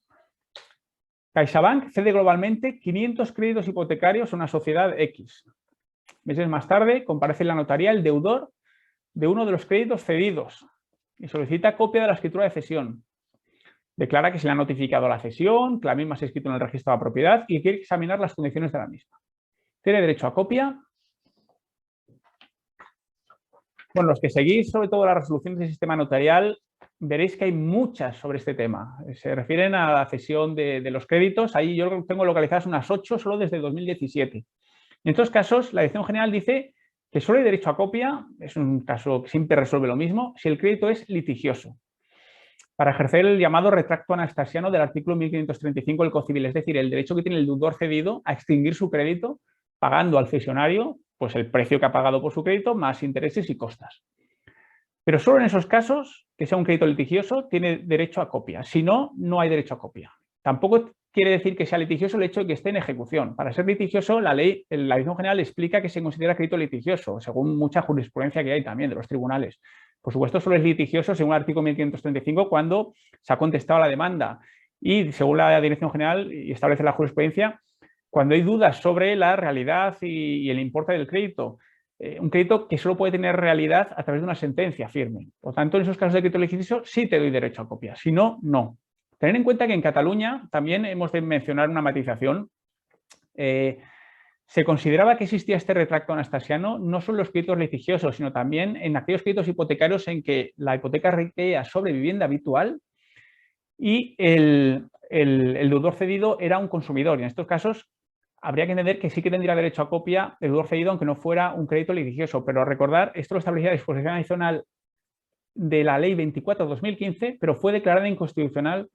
CaixaBank cede globalmente 500 créditos hipotecarios a una sociedad X. Meses más tarde comparece en la notaría el deudor de uno de los créditos cedidos y solicita copia de la escritura de cesión. Declara que se le ha notificado la cesión, que la misma se ha escrito en el registro de la propiedad y quiere examinar las condiciones de la misma. ¿Tiene derecho a copia? Bueno, los que seguís sobre todo las resoluciones del sistema notarial, veréis que hay muchas sobre este tema. Se refieren a la cesión de los créditos. Ahí yo tengo localizadas unas 8 solo desde 2017. En estos casos, la Dirección General dice que solo hay derecho a copia, es un caso que siempre resuelve lo mismo, si el crédito es litigioso, para ejercer el llamado retracto anastasiano del artículo 1535 del Código Civil, es decir, el derecho que tiene el deudor cedido a extinguir su crédito pagando al cesionario pues el precio que ha pagado por su crédito más intereses y costas. Pero solo en esos casos, que sea un crédito litigioso, tiene derecho a copia. Si no, no hay derecho a copia. Tampoco quiere decir que sea litigioso el hecho de que esté en ejecución. Para ser litigioso, la Dirección General explica que se considera crédito litigioso, según mucha jurisprudencia que hay también de los tribunales. Por supuesto, solo es litigioso según el artículo 1535 cuando se ha contestado la demanda. Y según la Dirección General, y establece la jurisprudencia, cuando hay dudas sobre la realidad y el importe del crédito. Un crédito que solo puede tener realidad a través de una sentencia firme. Por tanto, en esos casos de crédito litigioso sí te doy derecho a copia. Si no, no. Tener en cuenta que en Cataluña también hemos de mencionar una matización. Se consideraba que existía este retracto anastasiano no solo en los créditos litigiosos, sino también en aquellos créditos hipotecarios en que la hipoteca recaía sobre vivienda habitual y el deudor cedido era un consumidor. Y en estos casos habría que entender que sí que tendría derecho a copia el deudor cedido, aunque no fuera un crédito litigioso. Pero recordar, esto lo establecía la disposición adicional de la Ley 24/2015, pero fue declarada inconstitucional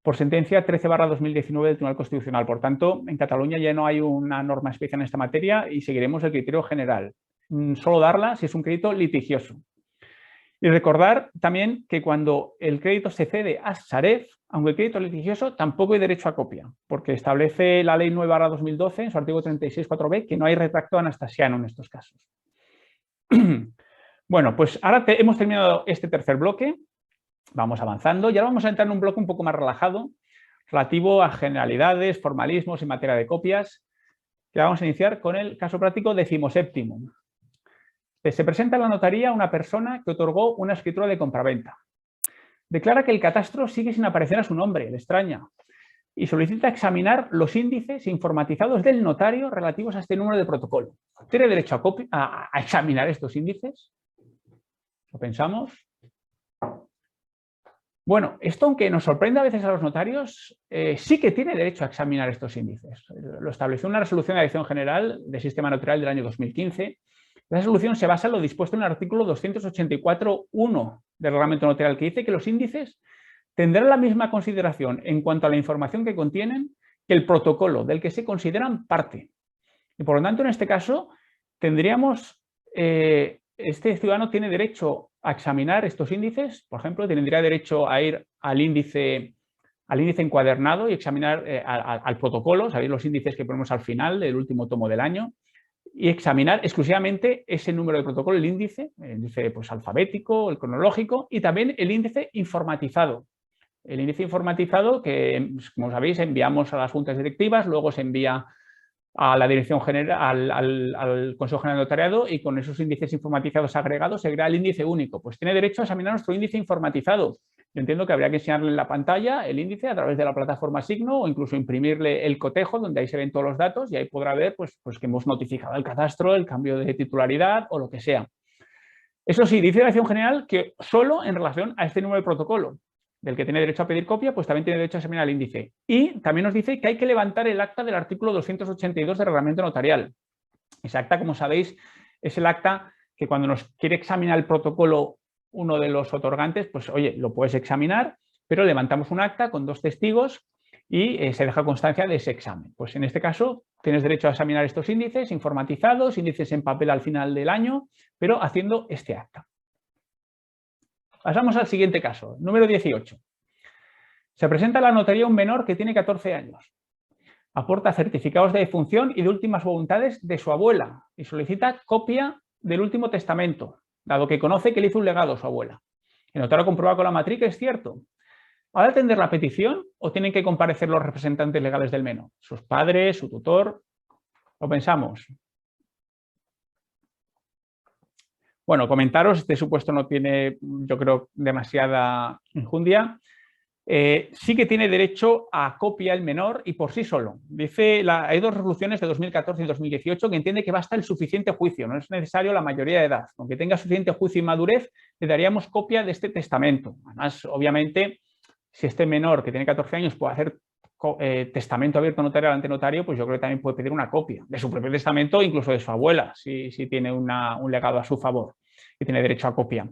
por sentencia 13/2019 del Tribunal Constitucional. Por tanto, en Cataluña ya no hay una norma especial en esta materia y seguiremos el criterio general. Solo darla si es un crédito litigioso. Y recordar también que cuando el crédito se cede a Sareb, aunque el crédito litigioso, tampoco hay derecho a copia, porque establece la Ley 9/2012 en su artículo 36.4b que no hay retracto anastasiano en estos casos. Bueno, pues ahora hemos terminado este tercer bloque. Vamos avanzando y ahora vamos a entrar en un bloque un poco más relajado, relativo a generalidades, formalismos en materia de copias, que vamos a iniciar con el caso práctico 17º. Se presenta en la notaría una persona que otorgó una escritura de compraventa. Declara que el catastro sigue sin aparecer a su nombre, le extraña, y solicita examinar los índices informatizados del notario relativos a este número de protocolo. ¿Tiene derecho a examinar estos índices? ¿Lo pensamos? Bueno, esto, aunque nos sorprende a veces a los notarios, sí que tiene derecho a examinar estos índices. Lo estableció una resolución de la Dirección General del Sistema Notarial del año 2015. La resolución se basa en lo dispuesto en el artículo 284.1 del Reglamento Notarial, que dice que los índices tendrán la misma consideración en cuanto a la información que contienen que el protocolo del que se consideran parte. Y por lo tanto, en este caso, tendríamos, este ciudadano tiene derecho a examinar estos índices. Por ejemplo, tendría derecho a ir al índice encuadernado y examinar al protocolo, sabéis los índices que ponemos al final del último tomo del año, y examinar exclusivamente ese número de protocolo, el índice pues, alfabético, el cronológico y también el índice informatizado. El índice informatizado que, como sabéis, enviamos a las juntas directivas, luego se envía a la Dirección General, al Consejo General de Notariado, y con esos índices informatizados agregados se crea el índice único. Pues tiene derecho a examinar nuestro índice informatizado. Yo entiendo que habría que enseñarle en la pantalla el índice a través de la plataforma Signo o incluso imprimirle el cotejo donde ahí se ven todos los datos y ahí podrá ver pues que hemos notificado el catastro, el cambio de titularidad o lo que sea. Eso sí, dice la Dirección General que solo en relación a este número de protocolo del que tiene derecho a pedir copia, pues también tiene derecho a examinar el índice. Y también nos dice que hay que levantar el acta del artículo 282 del Reglamento Notarial. Ese acta, como sabéis, es el acta que cuando nos quiere examinar el protocolo uno de los otorgantes, pues oye, lo puedes examinar, pero levantamos un acta con 2 testigos y se deja constancia de ese examen. Pues en este caso tienes derecho a examinar estos índices informatizados, índices en papel al final del año, pero haciendo este acta. Pasamos al siguiente caso, número 18. Se presenta a la notaría un menor que tiene 14 años. Aporta certificados de defunción y de últimas voluntades de su abuela y solicita copia del último testamento, dado que conoce que le hizo un legado a su abuela. El notario comprueba con la matrícula, es cierto. ¿Ha de atender la petición o tienen que comparecer los representantes legales del menor? Sus padres, su tutor. Lo pensamos. Bueno, comentaros, este supuesto no tiene, yo creo, demasiada enjundia. Sí que tiene derecho a copia el menor y por sí solo. Hay 2 resoluciones de 2014 y 2018 que entiende que basta el suficiente juicio, no es necesario la mayoría de edad. Aunque tenga suficiente juicio y madurez, le daríamos copia de este testamento. Además, obviamente, si este menor que tiene 14 años puede hacer testamento abierto notarial ante notario, pues yo creo que también puede pedir una copia de su propio testamento, incluso de su abuela, si tiene un legado a su favor y tiene derecho a copia.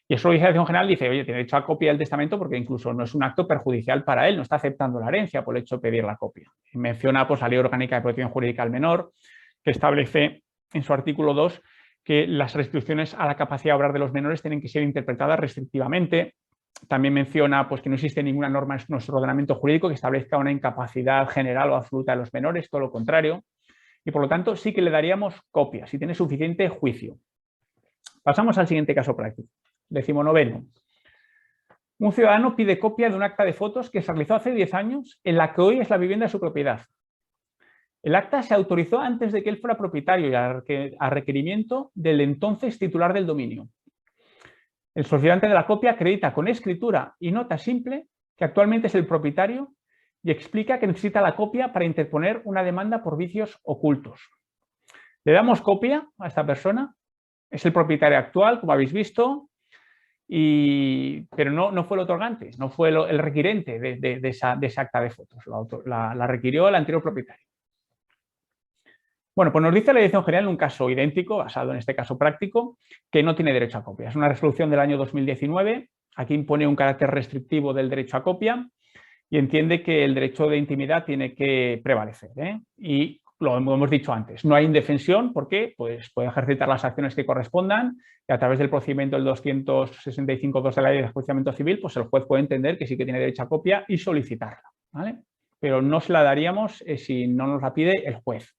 Y eso la Dirección General dice, oye, tiene derecho a copia del testamento porque incluso no es un acto perjudicial para él, no está aceptando la herencia por el hecho de pedir la copia. Y menciona pues, la Ley Orgánica de Protección Jurídica al Menor, que establece en su artículo 2 que las restricciones a la capacidad de obrar de los menores tienen que ser interpretadas restrictivamente. También menciona pues, que no existe ninguna norma en nuestro ordenamiento jurídico que establezca una incapacidad general o absoluta de los menores, todo lo contrario. Y por lo tanto sí que le daríamos copia, si tiene suficiente juicio. Pasamos al siguiente caso práctico. 19º. Un ciudadano pide copia de un acta de fotos que se realizó hace 10 años en la que hoy es la vivienda de su propiedad. El acta se autorizó antes de que él fuera propietario y a requerimiento del entonces titular del dominio. El solicitante de la copia acredita con escritura y nota simple que actualmente es el propietario y explica que necesita la copia para interponer una demanda por vicios ocultos. Le damos copia a esta persona, es el propietario actual, como habéis visto, pero no fue el otorgante, no fue el requirente de esa acta de fotos, la requirió el anterior propietario. Bueno, pues nos dice la Dirección General en un caso idéntico, basado en este caso práctico, que no tiene derecho a copia. Es una resolución del año 2019, aquí impone un carácter restrictivo del derecho a copia y entiende que el derecho de intimidad tiene que prevalecer, ¿eh? Y lo hemos dicho antes, no hay indefensión porque pues, puede ejercitar las acciones que correspondan y a través del procedimiento del 265.2 de la Ley de Enjuiciamiento Civil, pues el juez puede entender que sí que tiene derecho a copia y solicitarla, ¿vale? Pero no se la daríamos si no nos la pide el juez.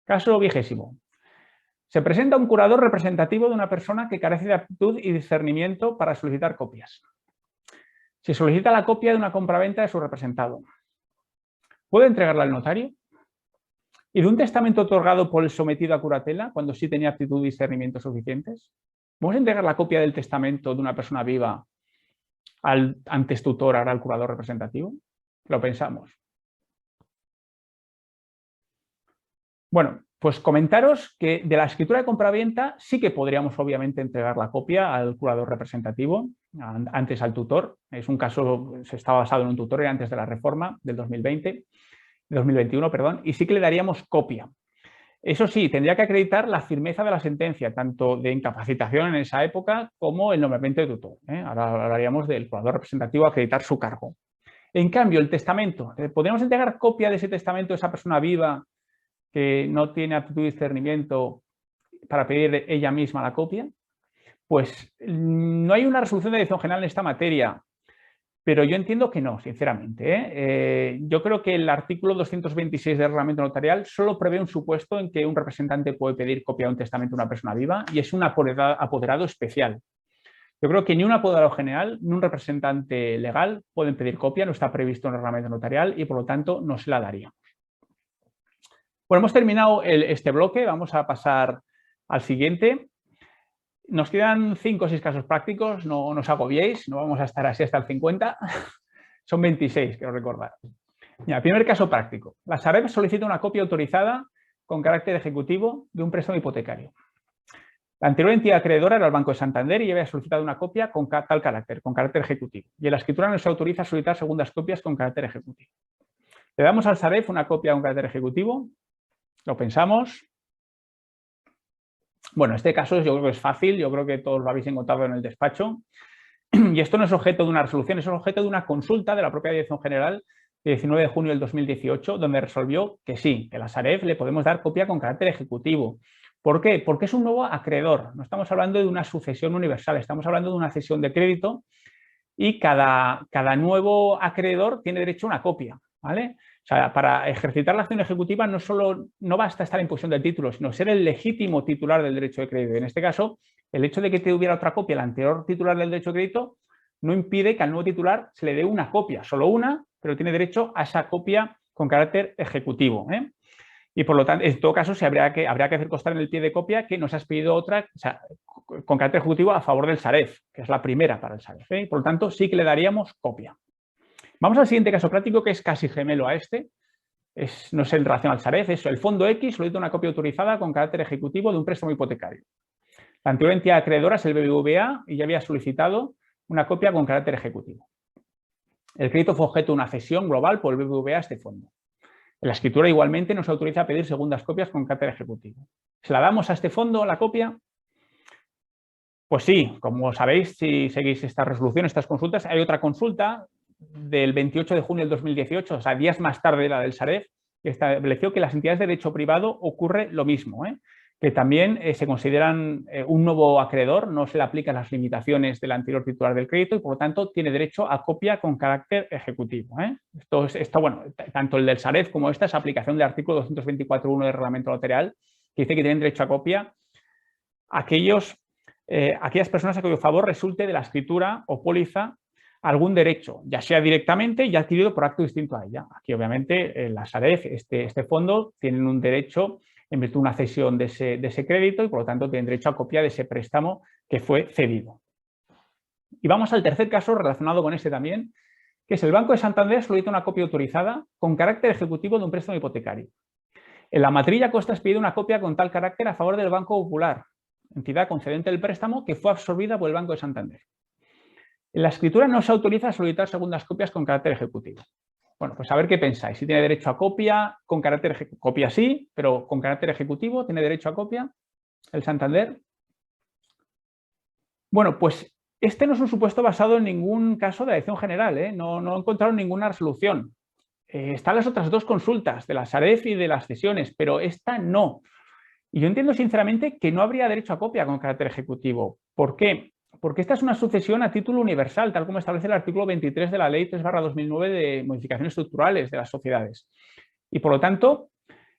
Caso 20. Se presenta un curador representativo de una persona que carece de aptitud y discernimiento para solicitar copias. Se solicita la copia de una compraventa de su representado. ¿Puede entregarla al notario? ¿Y de un testamento otorgado por el sometido a curatela cuando sí tenía aptitud y discernimiento suficientes? ¿Vamos a entregar la copia del testamento de una persona viva al antes tutor, ahora al curador representativo? Lo pensamos. Bueno, pues comentaros que de la escritura de compraventa sí que podríamos obviamente entregar la copia al curador representativo, antes al tutor. Es un caso, se está basado en un tutor antes de la reforma del 2021, perdón, y sí que le daríamos copia. Eso sí, tendría que acreditar la firmeza de la sentencia, tanto de incapacitación en esa época como el nombramiento de tutor, ¿eh? Ahora hablaríamos del curador representativo acreditar su cargo. En cambio, el testamento, ¿podríamos entregar copia de ese testamento a esa persona viva que no tiene aptitud y discernimiento para pedir ella misma la copia? Pues no hay una resolución de Dirección General en esta materia, pero yo entiendo que no, sinceramente, ¿eh? Yo creo que el artículo 226 del reglamento notarial solo prevé un supuesto en que un representante puede pedir copia de un testamento a una persona viva y es un apoderado especial. Yo creo que ni un apoderado general ni un representante legal pueden pedir copia, no está previsto en el reglamento notarial y por lo tanto no se la daría. Bueno, hemos terminado este bloque, vamos a pasar al siguiente. Nos quedan 5 o 6 casos prácticos, no os agobiéis, no vamos a estar así hasta el 50, son 26, quiero recordar. Mira, primer caso práctico. La Sareb solicita una copia autorizada con carácter ejecutivo de un préstamo hipotecario. La anterior entidad acreedora era el Banco de Santander y ya había solicitado una copia con tal carácter, con carácter ejecutivo. Y en la escritura no se autoriza a solicitar segundas copias con carácter ejecutivo. Le damos al Sareb una copia con carácter ejecutivo, lo pensamos. Bueno, este caso yo creo que es fácil, yo creo que todos lo habéis encontrado en el despacho. Y esto no es objeto de una resolución, es objeto de una consulta de la propia Dirección General de 19 de junio del 2018, donde resolvió que sí, que a la Sareb le podemos dar copia con carácter ejecutivo. ¿Por qué? Porque es un nuevo acreedor. No estamos hablando de una sucesión universal, estamos hablando de una cesión de crédito y cada nuevo acreedor tiene derecho a una copia, ¿vale? O sea, para ejercitar la acción ejecutiva no basta estar en posesión del título, sino ser el legítimo titular del derecho de crédito. En este caso, el hecho de que te hubiera otra copia, el anterior titular del derecho de crédito, no impide que al nuevo titular se le dé una copia, solo una, pero tiene derecho a esa copia con carácter ejecutivo, ¿eh? Y por lo tanto, en todo caso, habría que hacer constar en el pie de copia que nos has pedido otra, o sea, con carácter ejecutivo a favor del Sareb, que es la primera para el Sareb, ¿eh? Por lo tanto, sí que le daríamos copia. Vamos al siguiente caso práctico, que es casi gemelo a este. No es en relación al Sareb, es el Fondo X solicita una copia autorizada con carácter ejecutivo de un préstamo hipotecario. La anterior entidad acreedora es el BBVA y ya había solicitado una copia con carácter ejecutivo. El crédito fue objeto de una cesión global por el BBVA a este fondo. En la escritura igualmente nos autoriza a pedir segundas copias con carácter ejecutivo. ¿Se la damos a este fondo la copia? Pues sí, como sabéis, si seguís esta resolución, estas consultas, hay otra consulta del 28 de junio del 2018, o sea, días más tarde de la del Sareb, que estableció que las entidades de derecho privado ocurre lo mismo, que también se consideran un nuevo acreedor, no se le aplican las limitaciones del anterior titular del crédito y por lo tanto tiene derecho a copia con carácter ejecutivo. Esto, bueno, tanto el del Sareb como esta es aplicación del artículo 224.1 del reglamento notarial, que dice que tienen derecho a copia aquellas personas a cuyo favor resulte de la escritura o póliza algún derecho, ya sea directamente y adquirido por acto distinto a ella. Aquí obviamente la Sareb, este fondo, tienen un derecho en virtud de una cesión de ese crédito y por lo tanto tienen derecho a copia de ese préstamo que fue cedido. Y vamos al tercer caso relacionado con este también, que es el Banco de Santander solicita una copia autorizada con carácter ejecutivo de un préstamo hipotecario. En la matrilla consta expedida una copia con tal carácter a favor del Banco Popular, entidad concedente del préstamo que fue absorbida por el Banco de Santander. En la escritura no se autoriza a solicitar segundas copias con carácter ejecutivo. Bueno, pues a ver qué pensáis. Si tiene derecho a copia, con carácter copia sí, pero con carácter ejecutivo, ¿tiene derecho a copia el Santander? Bueno, pues este no es un supuesto basado en ningún caso de la Dirección General, ¿eh? No he encontrado ninguna resolución. Están las otras dos consultas, de la Sareb y de las cesiones, pero esta no. Y yo entiendo sinceramente que no habría derecho a copia con carácter ejecutivo. ¿Por qué? Porque esta es una sucesión a título universal, tal como establece el artículo 23 de la Ley 3/2009 de modificaciones estructurales de las sociedades. Y por lo tanto,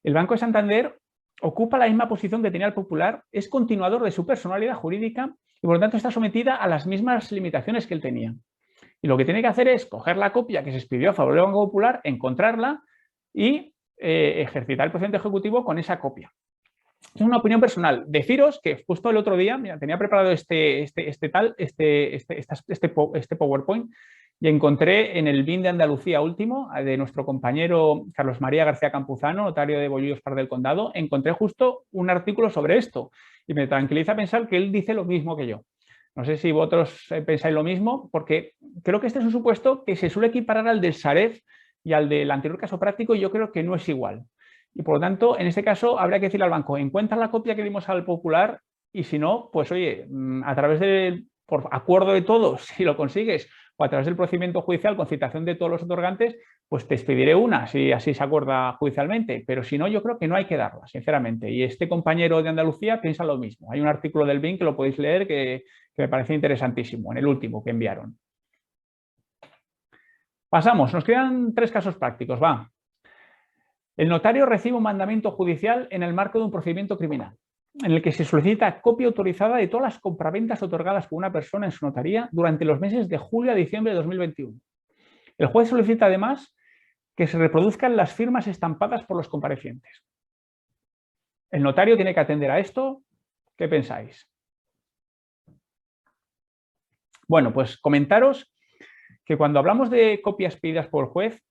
el Banco de Santander ocupa la misma posición que tenía el Popular, es continuador de su personalidad jurídica y por lo tanto está sometida a las mismas limitaciones que él tenía. Y lo que tiene que hacer es coger la copia que se expidió a favor del Banco Popular, encontrarla y ejercitar el procedimiento ejecutivo con esa copia. Es una opinión personal. Deciros que justo el otro día, mira, tenía preparado este PowerPoint y encontré en el BIN de Andalucía último, de nuestro compañero Carlos María García Campuzano, notario de Bollullos Par del Condado, encontré justo un artículo sobre esto y me tranquiliza pensar que él dice lo mismo que yo. No sé si vosotros pensáis lo mismo, porque creo que este es un supuesto que se suele equiparar al del Sareb y al del anterior caso práctico y yo creo que no es igual. Y por lo tanto, en este caso, habría que decirle al banco, encuentra la copia que dimos al Popular y si no, pues oye, a través de, por acuerdo de todos, si lo consigues, o a través del procedimiento judicial con citación de todos los otorgantes, pues te expediré una, si así se acuerda judicialmente. Pero si no, yo creo que no hay que darla, sinceramente. Y este compañero de Andalucía piensa lo mismo. Hay un artículo del BIN que lo podéis leer que me parece interesantísimo, en el último que enviaron. Pasamos, nos quedan 3 casos prácticos, va. El notario recibe un mandamiento judicial en el marco de un procedimiento criminal, en el que se solicita copia autorizada de todas las compraventas otorgadas por una persona en su notaría durante los meses de julio a diciembre de 2021. El juez solicita además que se reproduzcan las firmas estampadas por los comparecientes. El notario tiene que atender a esto. ¿Qué pensáis? Bueno, pues comentaros que cuando hablamos de copias pedidas por el juez,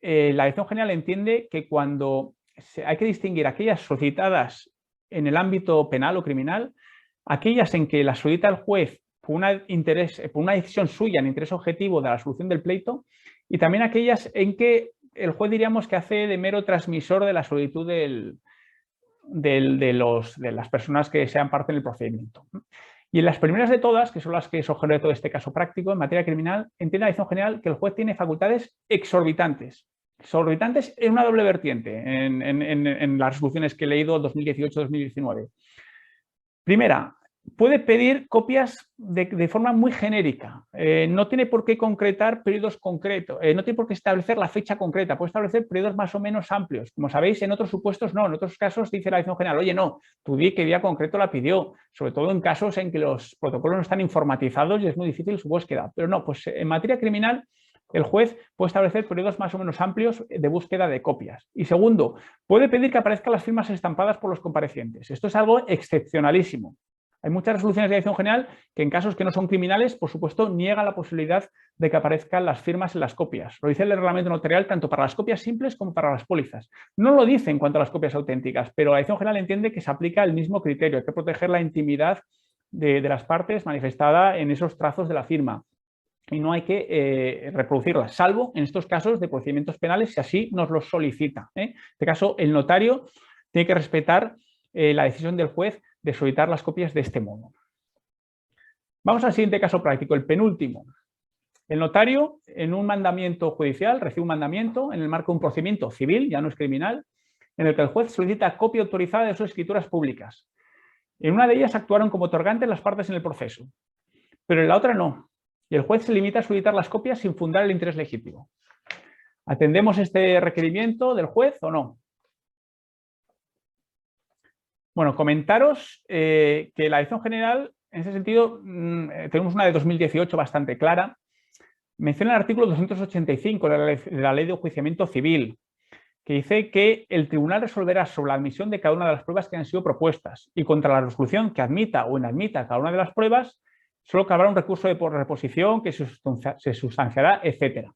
la Dirección General entiende que cuando hay que distinguir aquellas solicitadas en el ámbito penal o criminal, aquellas en que las solicita el juez por una decisión suya en interés objetivo de la solución del pleito, y también aquellas en que el juez diríamos que hace de mero transmisor de la solicitud de las personas que sean parte del procedimiento. Y en las primeras de todas, que son las que es objeto de todo este caso práctico, en materia criminal, entiende la Dirección General que el juez tiene facultades exorbitantes en una doble vertiente en las resoluciones que he leído 2018-2019. Primera, puede pedir copias de forma muy genérica. No tiene por qué concretar periodos concretos, no tiene por qué establecer la fecha concreta, puede establecer periodos más o menos amplios. Como sabéis, en otros supuestos no, en otros casos dice la Dirección General, oye, no, tú di qué día concreto la pidió, sobre todo en casos en que los protocolos no están informatizados y es muy difícil su búsqueda. Pero no, pues en materia criminal el juez puede establecer periodos más o menos amplios de búsqueda de copias. Y segundo, puede pedir que aparezcan las firmas estampadas por los comparecientes. Esto es algo excepcionalísimo. Hay muchas resoluciones de Dirección General que en casos que no son criminales, por supuesto, niegan la posibilidad de que aparezcan las firmas en las copias. Lo dice el reglamento notarial tanto para las copias simples como para las pólizas. No lo dice en cuanto a las copias auténticas, pero la Dirección General entiende que se aplica el mismo criterio. Hay que proteger la intimidad de las partes manifestada en esos trazos de la firma. Y no hay que reproducirlas, salvo en estos casos de procedimientos penales si así nos los solicita. En este caso, el notario tiene que respetar la decisión del juez de solicitar las copias de este modo. Vamos al siguiente caso práctico, el penúltimo. El notario, en un mandamiento judicial, recibe un mandamiento en el marco de un procedimiento civil, ya no es criminal, en el que el juez solicita copia autorizada de sus escrituras públicas. En una de ellas actuaron como otorgantes las partes en el proceso, pero en la otra no. Y el juez se limita a solicitar las copias sin fundar el interés legítimo. ¿Atendemos este requerimiento del juez o no? Bueno, comentaros que la Dirección General, en ese sentido, tenemos una de 2018 bastante clara. Menciona el artículo 285 de la Ley de Enjuiciamiento Civil, que dice que el tribunal resolverá sobre la admisión de cada una de las pruebas que han sido propuestas y contra la resolución que admita o inadmita cada una de las pruebas, solo cabrá un recurso de reposición que se sustanciará, etc.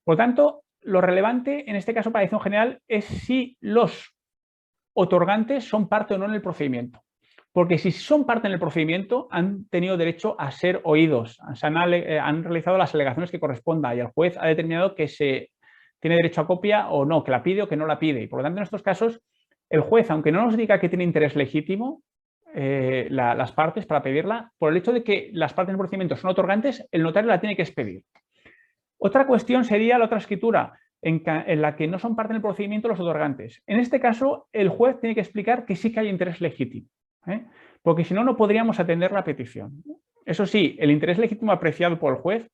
Por lo tanto, lo relevante en este caso para la Dirección General es si los otorgantes son parte o no en el procedimiento. Porque si son parte en el procedimiento, han tenido derecho a ser oídos, han realizado las alegaciones que correspondan y el juez ha determinado que se tiene derecho a copia o no, que la pide o que no la pide. Y por lo tanto, en estos casos, el juez, aunque no nos diga que tiene interés legítimo, las partes para pedirla, por el hecho de que las partes del procedimiento son otorgantes, el notario la tiene que expedir. Otra cuestión sería la otra escritura, en la que no son parte del procedimiento los otorgantes. En este caso, el juez tiene que explicar que sí que hay interés legítimo, porque si no, no podríamos atender la petición. Eso sí, el interés legítimo apreciado por el juez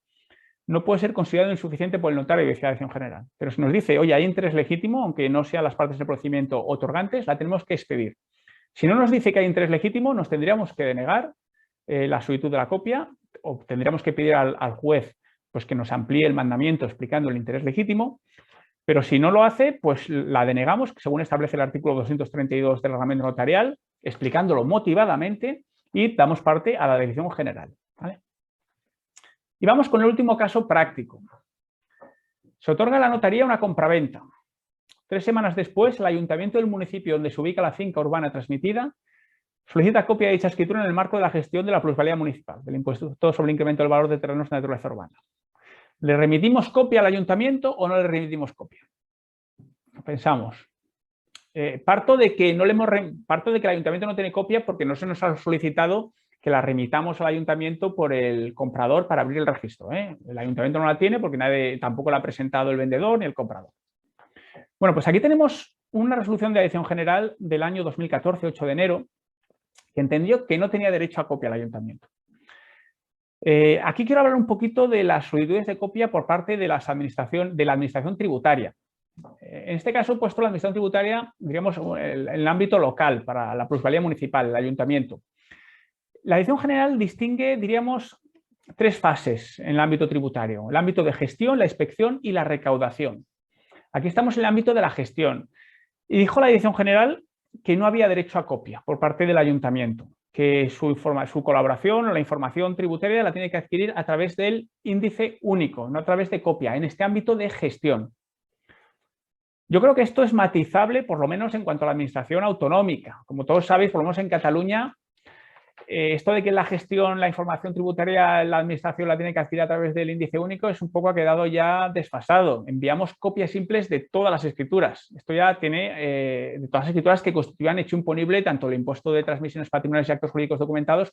no puede ser considerado insuficiente por el notario de decisión general. Pero si nos dice, oye, hay interés legítimo, aunque no sean las partes del procedimiento otorgantes, la tenemos que expedir. Si no nos dice que hay interés legítimo, nos tendríamos que denegar la solicitud de la copia o tendríamos que pedir al juez pues, que nos amplíe el mandamiento explicando el interés legítimo, pero si no lo hace, pues la denegamos, según establece el artículo 232 del reglamento notarial, explicándolo motivadamente y damos parte a la decisión general, ¿vale? Y vamos con el último caso práctico. Se otorga a la notaría una compraventa. 3 semanas después, el ayuntamiento del municipio donde se ubica la finca urbana transmitida solicita copia de dicha escritura en el marco de la gestión de la plusvalía municipal, del impuesto sobre el incremento del valor de terrenos de naturaleza urbana. ¿Le remitimos copia al ayuntamiento o no le remitimos copia? Pensamos. Parto de que el ayuntamiento no tiene copia porque no se nos ha solicitado que la remitamos al ayuntamiento por el comprador para abrir el registro. El ayuntamiento no la tiene porque nadie tampoco la ha presentado el vendedor ni el comprador. Bueno, pues aquí tenemos una resolución de decisión general del año 2014, 8 de enero, que entendió que no tenía derecho a copia al ayuntamiento. Aquí quiero hablar un poquito de las solicitudes de copia por parte de la administración tributaria. En este caso he puesto la administración tributaria, diríamos, en el ámbito local, para la plusvalía municipal, el ayuntamiento. La decisión general distingue, diríamos, 3 fases en el ámbito tributario: el ámbito de gestión, la inspección y la recaudación. Aquí estamos en el ámbito de la gestión. Y dijo la decisión general que no había derecho a copia por parte del ayuntamiento, que su colaboración o la información tributaria la tiene que adquirir a través del índice único, no a través de copia, en este ámbito de gestión. Yo creo que esto es matizable, por lo menos en cuanto a la administración autonómica. Como todos sabéis, por lo menos en Cataluña, esto de que la gestión, la información tributaria, la administración la tiene que adquirir a través del índice único es un poco ha quedado ya desfasado. Enviamos copias simples de todas las escrituras. Esto ya tiene de todas las escrituras que constituyan hecho imponible tanto el impuesto de transmisiones patrimoniales y actos jurídicos documentados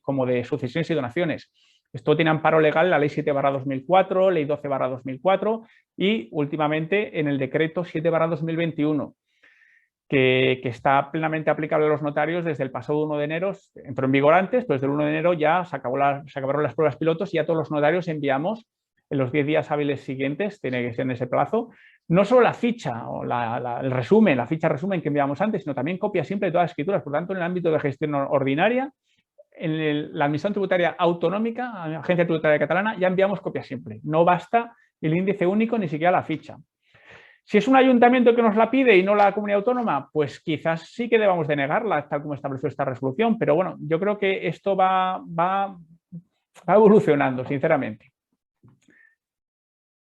como de sucesiones y donaciones. Esto tiene amparo legal en la Ley 7/2004, Ley 12/2004 y últimamente en el Decreto 7/2021. Que está plenamente aplicable a los notarios desde el pasado 1 de enero, entró en vigor antes, pero desde el 1 de enero ya se acabaron las pruebas pilotos y ya todos los notarios enviamos en los 10 días hábiles siguientes, tiene que ser en ese plazo, no solo la ficha o el resumen, la ficha resumen que enviamos antes, sino también copia simple de todas las escrituras. Por tanto, en el ámbito de gestión ordinaria, en la Administración Tributaria Autonómica, Agencia Tributaria Catalana, ya enviamos copia simple. No basta el índice único ni siquiera la ficha. Si es un ayuntamiento que nos la pide y no la comunidad autónoma, pues quizás sí que debamos denegarla, tal como estableció esta resolución. Pero bueno, yo creo que esto va evolucionando, sinceramente.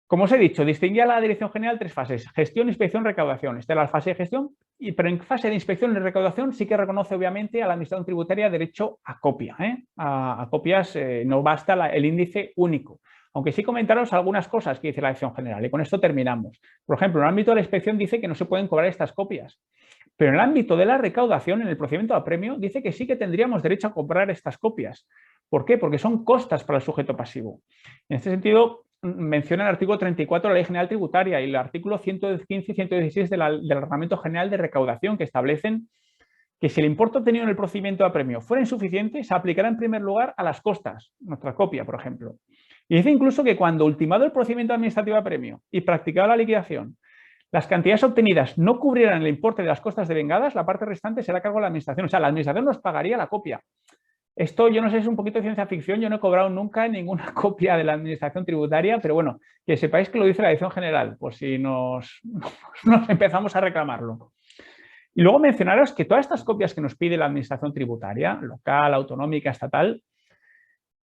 Como os he dicho, distinguía la Dirección General 3 fases: gestión, inspección, recaudación. Esta es la fase de gestión, pero en fase de inspección y recaudación sí que reconoce obviamente a la Administración Tributaria derecho a copia. A copias no basta el índice único. Aunque sí comentaros algunas cosas que dice la Dirección General y con esto terminamos. Por ejemplo, en el ámbito de la inspección dice que no se pueden cobrar estas copias, pero en el ámbito de la recaudación, en el procedimiento de apremio, dice que sí que tendríamos derecho a cobrar estas copias. ¿Por qué? Porque son costas para el sujeto pasivo. En este sentido, menciona el artículo 34 de la Ley General Tributaria y el artículo 115 y 116 del Reglamento General de Recaudación, que establecen que si el importe obtenido en el procedimiento de apremio fuera insuficiente, se aplicará en primer lugar a las costas, nuestra copia, por ejemplo. Y dice incluso que cuando ultimado el procedimiento administrativo de apremio y practicada la liquidación, las cantidades obtenidas no cubrieran el importe de las costas devengadas, la parte restante será a cargo de la administración. O sea, la administración nos pagaría la copia. Esto, yo no sé, es un poquito de ciencia ficción, yo no he cobrado nunca ninguna copia de la administración tributaria, pero bueno, que sepáis que lo dice la Dirección General, por si nos empezamos a reclamarlo. Y luego mencionaros que todas estas copias que nos pide la administración tributaria, local, autonómica, estatal,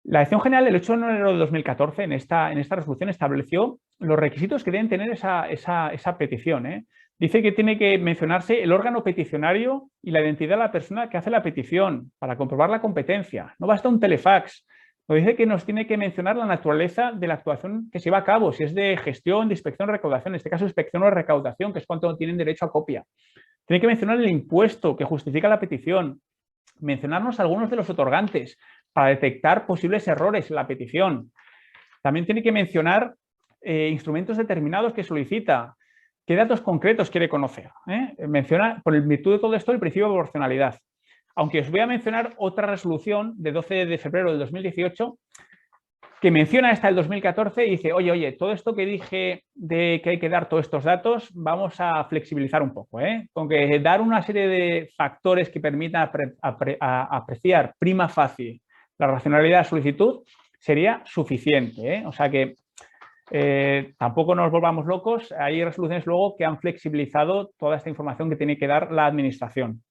la Dirección General, el 8 de enero de 2014, en esta resolución estableció los requisitos que deben tener esa petición. Dice que tiene que mencionarse el órgano peticionario y la identidad de la persona que hace la petición para comprobar la competencia. No basta un telefax Nos dice que nos tiene que mencionar la naturaleza de la actuación que se lleva a cabo, si es de gestión, de inspección o recaudación, en este caso inspección o recaudación, que es cuando tienen derecho a copia. Tiene que mencionar el impuesto que justifica la petición, mencionarnos algunos de los otorgantes para detectar posibles errores en la petición. También tiene que mencionar instrumentos determinados que solicita, qué datos concretos quiere conocer. Menciona, por virtud de todo esto, el principio de proporcionalidad. Aunque os voy a mencionar otra resolución de 12 de febrero del 2018 que menciona esta del 2014 y dice, oye, todo esto que dije de que hay que dar todos estos datos, vamos a flexibilizar un poco. Con que dar una serie de factores que permitan apreciar prima facie la racionalidad de la solicitud sería suficiente. O sea que tampoco nos volvamos locos. Hay resoluciones luego que han flexibilizado toda esta información que tiene que dar la administración.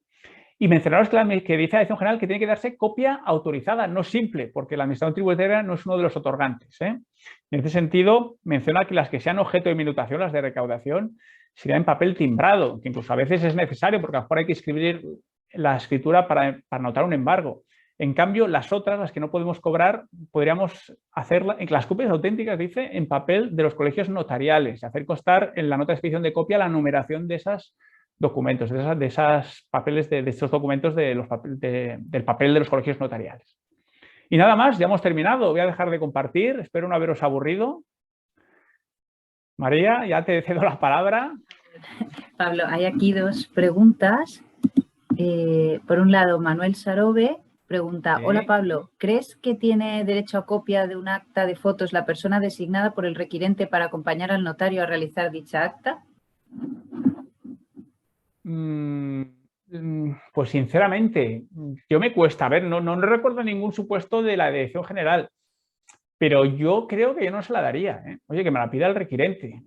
Y mencionaros que dice la Dirección General que tiene que darse copia autorizada, no simple, porque la Administración Tributaria no es uno de los otorgantes. En ese sentido, menciona que las que sean objeto de minutación, las de recaudación, serían en papel timbrado, que incluso a veces es necesario porque a lo mejor hay que escribir la escritura para anotar un embargo. En cambio, las otras, las que no podemos cobrar, podríamos hacerlas, en las copias auténticas, dice, en papel de los colegios notariales, hacer constar en la nota de expedición de copia la numeración de esas documentos, de esos papeles, de estos documentos del papel de los colegios notariales. Y nada más, ya hemos terminado. Voy a dejar de compartir. Espero no haberos aburrido. María, ya te cedo la palabra. Pablo, hay aquí dos preguntas. Por un lado, Manuel Sarobe pregunta, hola Pablo, ¿crees que tiene derecho a copia de un acta de fotos la persona designada por el requirente para acompañar al notario a realizar dicha acta? Pues sinceramente, yo me cuesta. A ver, no recuerdo ningún supuesto de la Dirección General, pero yo creo que yo no se la daría. Oye, que me la pida el requirente.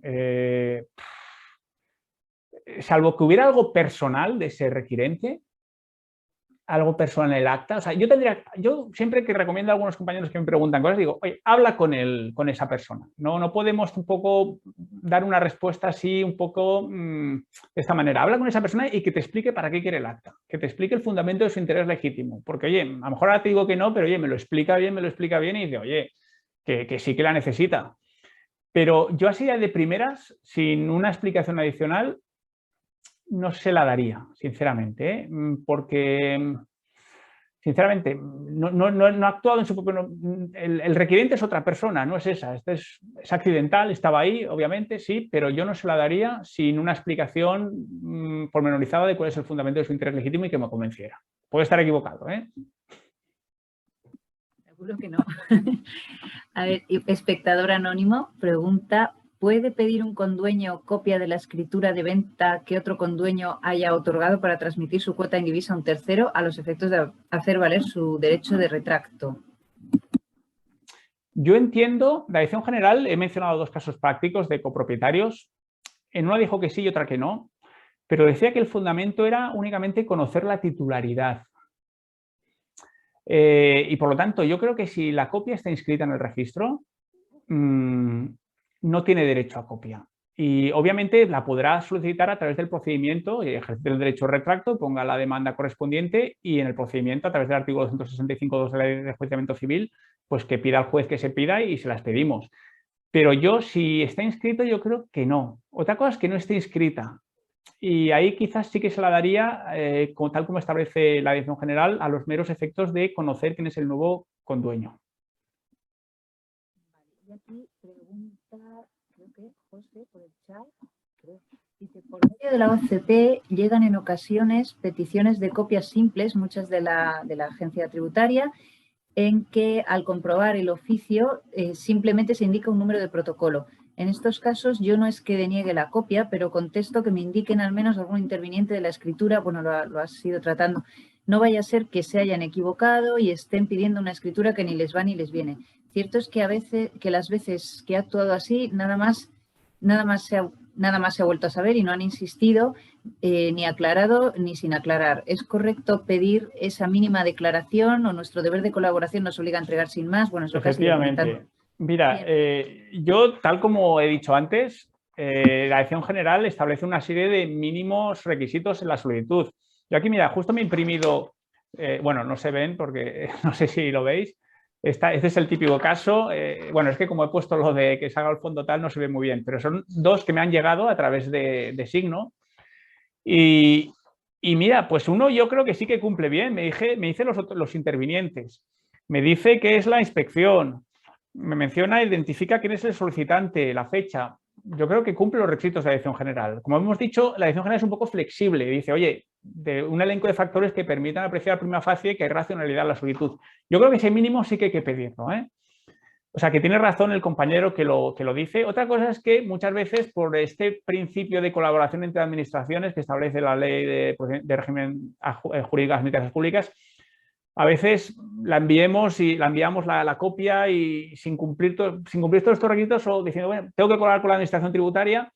Salvo que hubiera algo personal de ese requirente, algo personal en el acta. O sea, yo siempre que recomiendo a algunos compañeros que me preguntan cosas, digo, oye, habla con esa persona. No podemos un poco dar una respuesta así, un poco de esta manera. Habla con esa persona y que te explique para qué quiere el acta, que te explique el fundamento de su interés legítimo. Porque, oye, a lo mejor ahora te digo que no, pero oye, me lo explica bien y dice, oye, que sí que la necesita. Pero yo así de primeras, sin una explicación adicional, no se la daría, sinceramente, porque, sinceramente, no ha actuado en su propio... El requiriente es otra persona, no es esa. Es accidental, estaba ahí, obviamente, sí, pero yo no se la daría sin una explicación pormenorizada de cuál es el fundamento de su interés legítimo y que me convenciera. Puede estar equivocado, Seguro que no. A ver, espectador anónimo pregunta, ¿puede pedir un condueño copia de la escritura de venta que otro condueño haya otorgado para transmitir su cuota indivisa a un tercero a los efectos de hacer valer su derecho de retracto? Yo entiendo, la Dirección General, he mencionado dos casos prácticos de copropietarios. En una dijo que sí y otra que no, pero decía que el fundamento era únicamente conocer la titularidad. Y por lo tanto, yo creo que si la copia está inscrita en el registro, no tiene derecho a copia. Y obviamente la podrá solicitar a través del procedimiento y ejercer el derecho de retracto, ponga la demanda correspondiente y en el procedimiento, a través del artículo 265.2 de la Ley de Enjuiciamiento Civil, pues que pida al juez que se pida y se las pedimos. Pero yo, si está inscrito, yo creo que no. Otra cosa es que no esté inscrita. Y ahí quizás sí que se la daría, tal como establece la Dirección General, a los meros efectos de conocer quién es el nuevo condueño. Y aquí pregunta, creo que José, por el chat, dice, por medio de la OCP llegan en ocasiones peticiones de copias simples, muchas de la agencia tributaria, en que al comprobar el oficio simplemente se indica un número de protocolo. En estos casos yo no es que deniegue la copia, pero contesto que me indiquen al menos algún interviniente de la escritura, bueno, lo has ido tratando. No vaya a ser que se hayan equivocado y estén pidiendo una escritura que ni les va ni les viene. Cierto es que las veces que ha actuado así, nada más se ha vuelto a saber y no han insistido ni aclarado ni sin aclarar. ¿Es correcto pedir esa mínima declaración o nuestro deber de colaboración nos obliga a entregar sin más? Bueno, es lo que has ido comentando. Mira, yo, tal como he dicho antes, la Dirección General establece una serie de mínimos requisitos en la solicitud. Yo aquí, mira, justo me he imprimido, bueno, no se ven porque no sé si lo veis, Este es el típico caso. Bueno, es que como he puesto lo de que salga el fondo tal, no se ve muy bien, pero son dos que me han llegado a través de Signo. Y mira, pues uno yo creo que sí que cumple bien. Me dice los intervinientes. Me dice que es la inspección. Me menciona, identifica quién es el solicitante, la fecha. Yo creo que cumple los requisitos de la dirección general. Como hemos dicho, la dirección general es un poco flexible. Dice, oye, de un elenco de factores que permitan apreciar a prima facie que hay racionalidad en la solicitud. Yo creo que ese mínimo sí que hay que pedirlo, ¿eh? O sea, que tiene razón el compañero que lo dice. Otra cosa es que muchas veces por este principio de colaboración entre administraciones que establece la ley de régimen jurídico de administraciones públicas, a veces la enviamos la copia y sin cumplir todos estos requisitos o diciendo, bueno, tengo que colaborar con la administración tributaria,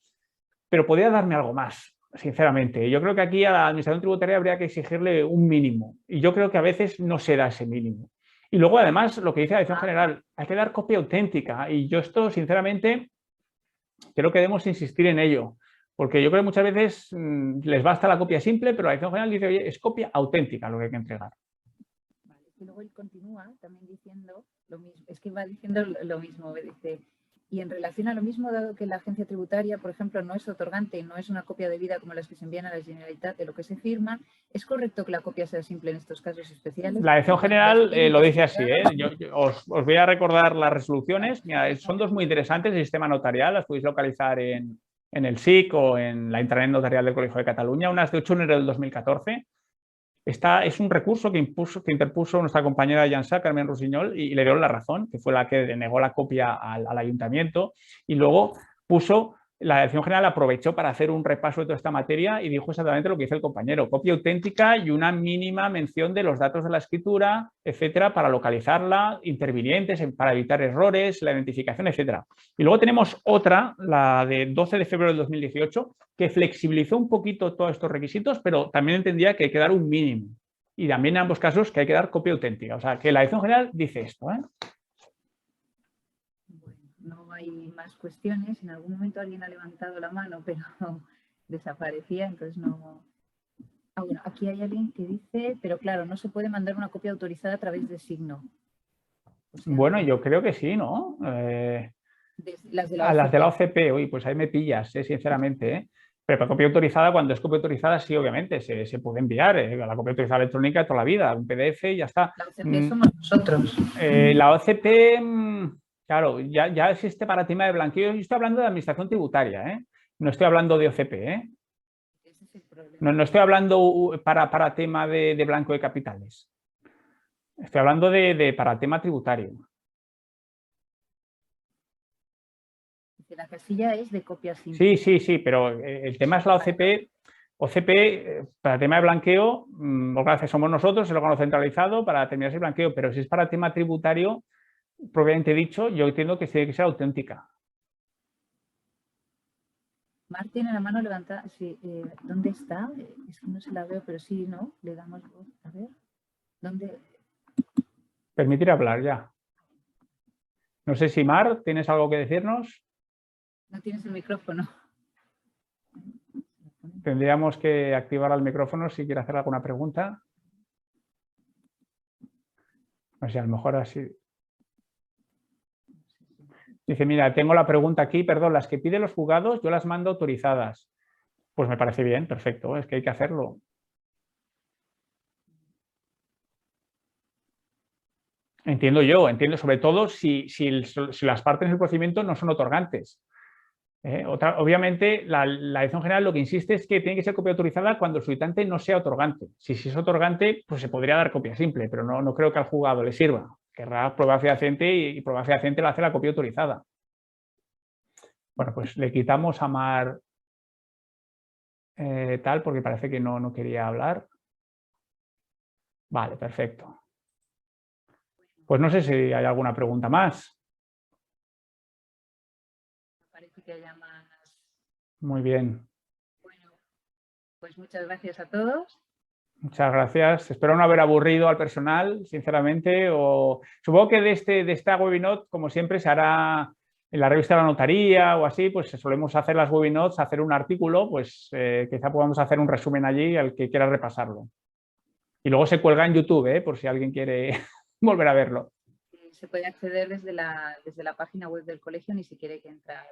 pero podría darme algo más, sinceramente. Yo creo que aquí a la administración tributaria habría que exigirle un mínimo y yo creo que a veces no se da ese mínimo. Y luego, además, lo que dice la dirección general, hay que dar copia auténtica. Y yo esto, sinceramente, creo que debemos insistir en ello. Porque yo creo que muchas veces les basta la copia simple, pero la dirección general dice, oye, es copia auténtica lo que hay que entregar. Vale, y luego él continúa también diciendo lo mismo. Es que va diciendo lo mismo. Dice, y en relación a lo mismo, dado que la agencia tributaria, por ejemplo, no es otorgante y no es una copia debida como las que se envían a la Generalitat de lo que se firma, ¿es correcto que la copia sea simple en estos casos especiales? La dirección general lo dice así, ¿eh? Yo os voy a recordar las resoluciones. Mira, son dos muy interesantes, el sistema notarial, las podéis localizar en el SIC o en la intranet notarial del Colegio de Cataluña. Una es de 8 de enero del 2014. Es un recurso que interpuso nuestra compañera Llançà, Carmen Rossinyol, y le dio la razón, que fue la que denegó la copia al ayuntamiento, y luego la dirección general aprovechó para hacer un repaso de toda esta materia y dijo exactamente lo que dice el compañero, copia auténtica y una mínima mención de los datos de la escritura, etcétera, para localizarla, intervinientes, para evitar errores, la identificación, etcétera. Y luego tenemos otra, la de 12 de febrero del 2018, que flexibilizó un poquito todos estos requisitos, pero también entendía que hay que dar un mínimo. Y también en ambos casos que hay que dar copia auténtica. O sea, que la dirección general dice esto, ¿eh? No hay más cuestiones. En algún momento alguien ha levantado la mano, pero desaparecía, entonces no. Bueno, aquí hay alguien que dice, pero claro, no se puede mandar una copia autorizada a través de Signo. O sea, bueno, yo creo que sí, ¿no? Las de las de la OCP, uy, pues ahí me pillas, sinceramente, ¿eh? Pero para copia autorizada, cuando es copia autorizada, sí, obviamente, se puede enviar. La copia autorizada electrónica toda la vida, un PDF y ya está. La OCP somos nosotros. La OCP, claro, ya existe para tema de blanqueo. Yo estoy hablando de administración tributaria, ¿eh? No estoy hablando de OCP, ¿eh? Ese es el problema. No estoy hablando para tema de blanco de capitales. Estoy hablando para tema tributario. La casilla es de copia simple. Sí, pero el tema es la OCP. OCP, para tema de blanqueo, lo que hace somos nosotros, el órgano centralizado para terminar ese blanqueo, pero si es para tema tributario, propiamente dicho, yo entiendo que tiene que ser auténtica. Mar tiene la mano levantada. Sí, ¿dónde está? Es que no se la veo, pero sí, ¿no? Le damos voz. A ver. ¿Dónde? Permitir hablar ya. No sé si Mar, ¿tienes algo que decirnos? No tienes el micrófono. Tendríamos que activar el micrófono si quiere hacer alguna pregunta. O sea, a lo mejor así. Dice, mira, tengo la pregunta aquí, perdón, las que piden los juzgados yo las mando autorizadas. Pues me parece bien, perfecto, es que hay que hacerlo. Entiendo sobre todo si las partes del procedimiento no son otorgantes. Obviamente, la dirección general lo que insiste es que tiene que ser copia autorizada cuando el solicitante no sea otorgante. Si es otorgante, pues se podría dar copia simple, pero no creo que al juzgado le sirva. Querrá prueba fehaciente y prueba fehaciente la hace la copia autorizada. Bueno, pues le quitamos a Mar tal porque parece que no quería hablar. Vale, perfecto. Pues no sé si hay alguna pregunta más. Parece que haya más. Muy bien. Bueno, pues muchas gracias a todos. Muchas gracias. Espero no haber aburrido al personal, sinceramente. Supongo que de esta webinar, como siempre, se hará en la revista de la notaría o así, pues solemos hacer las webinars, hacer un artículo, pues quizá podamos hacer un resumen allí al que quiera repasarlo. Y luego se cuelga en YouTube, por si alguien quiere volver a verlo. se puede acceder desde la página web del colegio, ni siquiera hay que entrar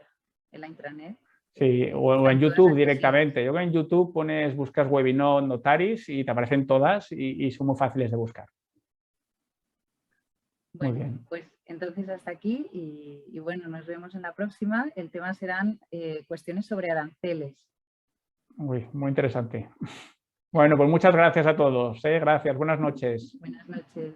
en la intranet. Sí, o en YouTube directamente. Yo creo que en YouTube buscas Webinode Notaris y te aparecen todas y son muy fáciles de buscar. Bueno, muy bien. Pues entonces hasta aquí y bueno, nos vemos en la próxima. El tema serán cuestiones sobre aranceles. Muy interesante. Bueno, pues muchas gracias a todos. Gracias, buenas noches. Buenas noches.